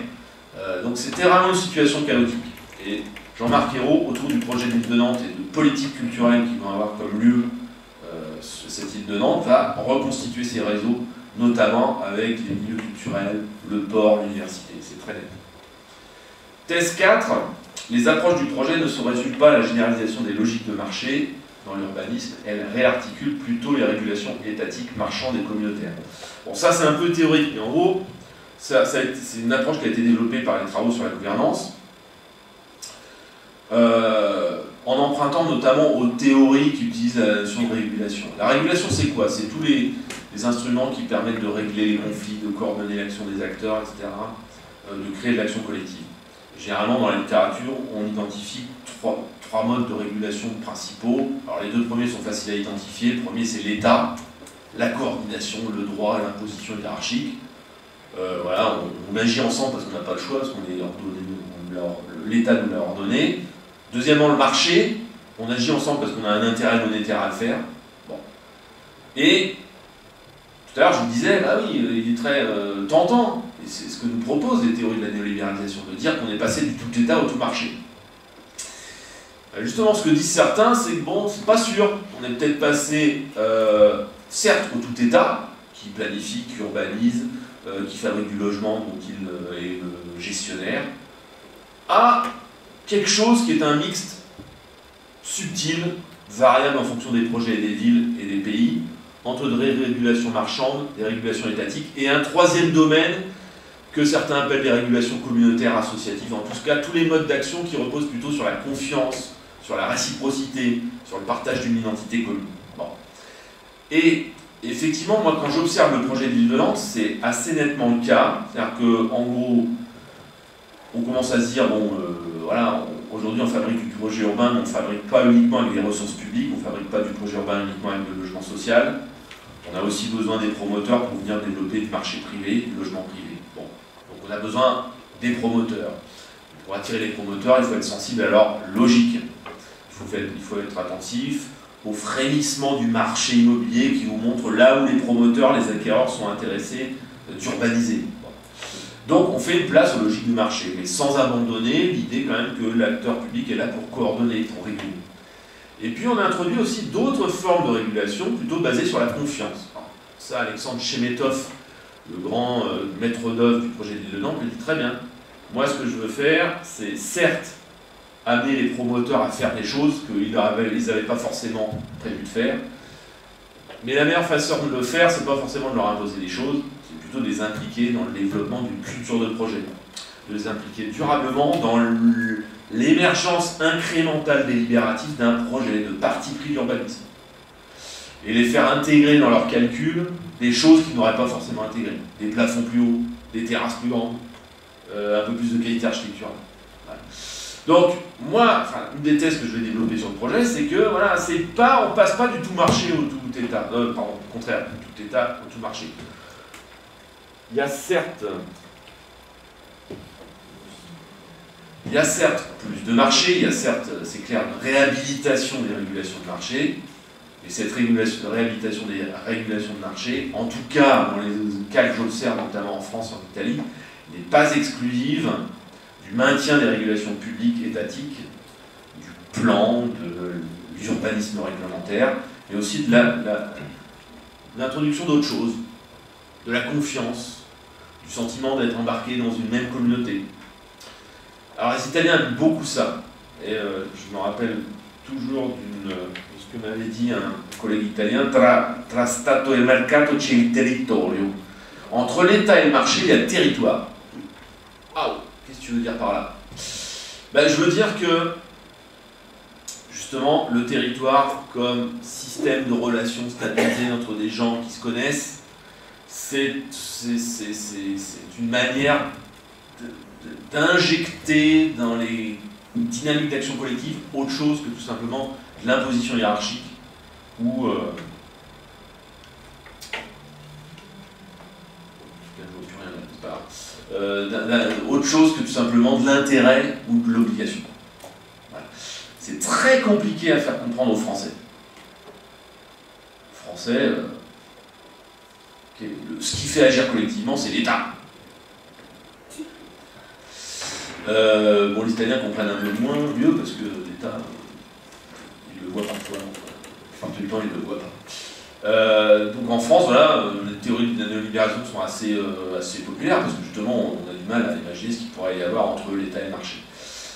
S1: Donc c'était vraiment une situation chaotique. Et Jean-Marc Ayrault, autour du projet de l'île de Nantes et de politiques culturelles qui vont avoir comme lieu cette île de Nantes, va reconstituer ses réseaux, notamment avec les milieux culturels, le port, l'université. C'est très net. Thèse 4, les approches du projet ne se résument pas à la généralisation des logiques de marché dans l'urbanisme, elles réarticulent plutôt les régulations étatiques, marchandes et communautaires. Bon, ça c'est un peu théorique, mais en gros, c'est une approche qui a été développée par les travaux sur la gouvernance, en empruntant notamment aux théories qui utilisent la notion de régulation. La régulation, c'est quoi? C'est tous les instruments qui permettent de régler les conflits, de coordonner l'action des acteurs, etc., de créer de l'action collective. Généralement, dans la littérature, on identifie trois modes de régulation principaux. Alors, les deux premiers sont faciles à identifier. Le premier, c'est l'État, la coordination, le droit, l'imposition hiérarchique. Voilà, on agit ensemble parce qu'on n'a pas le choix, parce qu'on est ordonné, l'État nous l'a ordonné. Deuxièmement, le marché, on agit ensemble parce qu'on a un intérêt monétaire à le faire. Bon. Et tout à l'heure, je vous disais, bah oui, il est très tentant, et c'est ce que nous proposent les théories de la néolibéralisation, de dire qu'on est passé du tout État au tout marché. Justement, ce que disent certains, c'est que bon, c'est pas sûr. On est peut-être passé, certes, au tout État, qui planifie, qui urbanise, qui fabrique du logement, dont il est le gestionnaire, à quelque chose qui est un mixte subtil, variable en fonction des projets et des villes et des pays, entre des régulations marchandes, des régulations étatiques, et un troisième domaine que certains appellent des régulations communautaires associatives. En tout cas, tous les modes d'action qui reposent plutôt sur la confiance, sur la réciprocité, sur le partage d'une identité commune. Bon. Et effectivement, moi, quand j'observe le projet de l'île de Nantes, c'est assez nettement le cas. C'est-à-dire qu'en gros, on commence à se dire, bon, voilà, aujourd'hui on fabrique du projet urbain, mais on ne fabrique pas uniquement avec des ressources publiques, on ne fabrique pas du projet urbain uniquement avec le logement social. On a aussi besoin des promoteurs pour venir développer du marché privé, du logement privé. Bon. Donc on a besoin des promoteurs. Pour attirer les promoteurs, il faut être sensible à leur logique. Il faut être attentif au frémissement du marché immobilier qui vous montre là où les promoteurs, les acquéreurs sont intéressés d'urbaniser. Donc on fait une place aux logiques du marché, mais sans abandonner l'idée quand même que l'acteur public est là pour coordonner, pour réguler. Et puis on a introduit aussi d'autres formes de régulation, plutôt basées sur la confiance. Alors, ça, Alexandre Chemetov, le grand maître d'œuvre du projet de l'île de Nantes, le dit très bien. Moi, ce que je veux faire, c'est certes amener les promoteurs à faire des choses qu'ils n'avaient pas forcément prévu de faire, mais la meilleure façon de le faire, c'est pas forcément de leur imposer des choses, c'est plutôt de les impliquer dans le développement d'une culture de projet, de les impliquer durablement dans l'émergence incrémentale délibérative d'un projet de parti pris d'urbanisme, et les faire intégrer dans leurs calculs des choses qu'ils n'auraient pas forcément intégrées, des plafonds plus hauts, des terrasses plus grandes, un peu plus de qualité architecturale. Voilà. Donc, moi, une des thèses que je vais développer sur le projet, c'est que voilà, on passe pas du tout marché au tout État, pardon, au contraire, du tout État au tout marché. Il y a certes plus de marché, il y a certes, c'est clair, une réhabilitation des régulations de marché, et cette réhabilitation des régulations de marché, en tout cas, dans les cas que j'observe, notamment en France et en Italie, n'est pas exclusive du maintien des régulations publiques étatiques, du plan, de l'urbanisme réglementaire, mais aussi de l'introduction d'autres choses, de la confiance, du sentiment d'être embarqué dans une même communauté. Alors les Italiens aiment beaucoup ça, et je me rappelle toujours de ce que m'avait dit un collègue italien, tra Stato e mercato c'è il territorio. Entre l'État et le marché, il y a le territoire. Ah, qu'est-ce que tu veux dire par là? Ben, je veux dire que, justement, le territoire comme système de relations stabilisé entre des gens qui se connaissent, c'est une manière d'injecter dans les dynamiques d'action collective autre chose que tout simplement de l'imposition hiérarchique ou autre chose que tout simplement de l'intérêt ou de l'obligation. Voilà. C'est très compliqué à faire comprendre aux Français. Les Français, ce qui fait agir collectivement, c'est l'État. Bon, les Italiens comprennent un peu mieux parce que l'État, ils le voient parfois. Enfin, tout le temps, ils ne le voient pas. Donc en France, voilà, les théories de la néolibéralisme sont assez populaires parce que justement, on a du mal à imaginer ce qu'il pourrait y avoir entre l'État et le marché.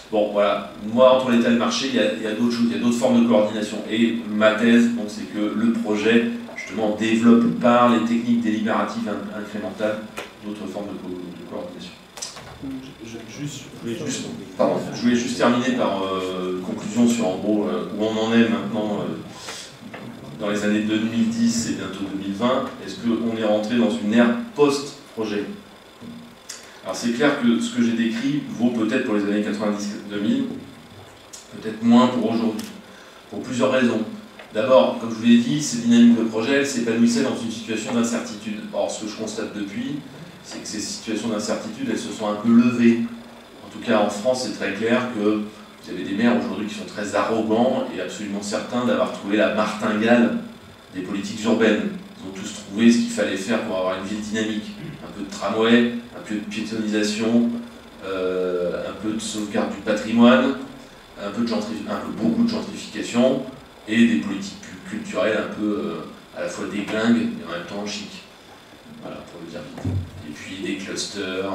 S1: Bon, voilà, moi, entre l'État et le marché, il y a d'autres choses, il y a d'autres formes de coordination. Et ma thèse, c'est que le projet, justement, développe par les techniques délibératives incrémentales d'autres formes de coordination. Je voulais juste terminer par une conclusion sur, en gros, où on en est maintenant dans les années 2010 et bientôt 2020. Est-ce qu'on est rentré dans une ère post-projet? Alors c'est clair que ce que j'ai décrit vaut peut-être pour les années 90-2000, peut-être moins pour aujourd'hui, pour plusieurs raisons. D'abord, comme je vous l'ai dit, ces dynamiques de projet, elles s'épanouissaient dans une situation d'incertitude. Or, ce que je constate depuis, c'est que ces situations d'incertitude, elles se sont un peu levées. En tout cas, en France, c'est très clair que vous avez des maires aujourd'hui qui sont très arrogants et absolument certains d'avoir trouvé la martingale des politiques urbaines. Ils ont tous trouvé ce qu'il fallait faire pour avoir une ville dynamique. Un peu de tramway, un peu de piétonisation, un peu de sauvegarde du patrimoine, beaucoup de gentrification et des politiques culturelles un peu à la fois déglingues et en même temps chic. Voilà, pour le dire vite. Et puis des clusters,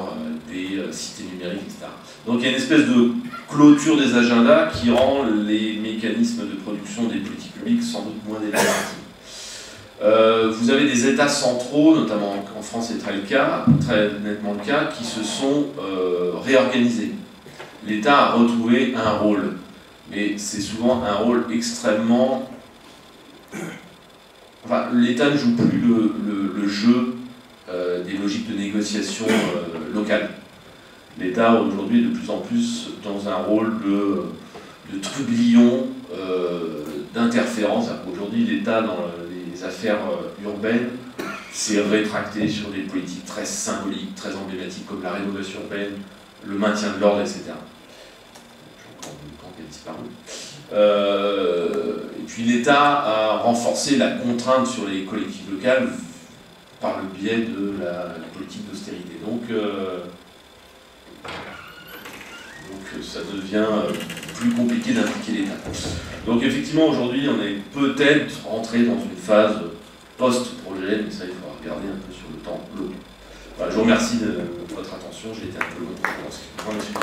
S1: des cités numériques, etc. Donc il y a une espèce de clôture des agendas qui rend les mécanismes de production des politiques publiques sans doute moins délibératifs. Vous avez des États centraux, notamment en France c'est très nettement le cas, qui se sont réorganisés. L'État a retrouvé un rôle, mais c'est souvent un rôle extrêmement... Enfin, l'État ne joue plus le jeu des logiques de négociation locales. L'État aujourd'hui est de plus en plus dans un rôle de trublion, d'interférence. Aujourd'hui, l'État dans les affaires urbaines s'est rétracté sur des politiques très symboliques, très emblématiques comme la rénovation urbaine, le maintien de l'ordre, etc. Je crois qu'elle a disparu. Et puis l'État a renforcé la contrainte sur les collectivités locales par le biais de la politique d'austérité. Donc ça devient plus compliqué d'impliquer l'État. Donc effectivement, aujourd'hui, on est peut-être rentré dans une phase post-projet, mais ça, il faudra regarder un peu sur le temps long. Voilà, je vous remercie de votre attention, j'ai été un peu long pour ce qui prend la suite.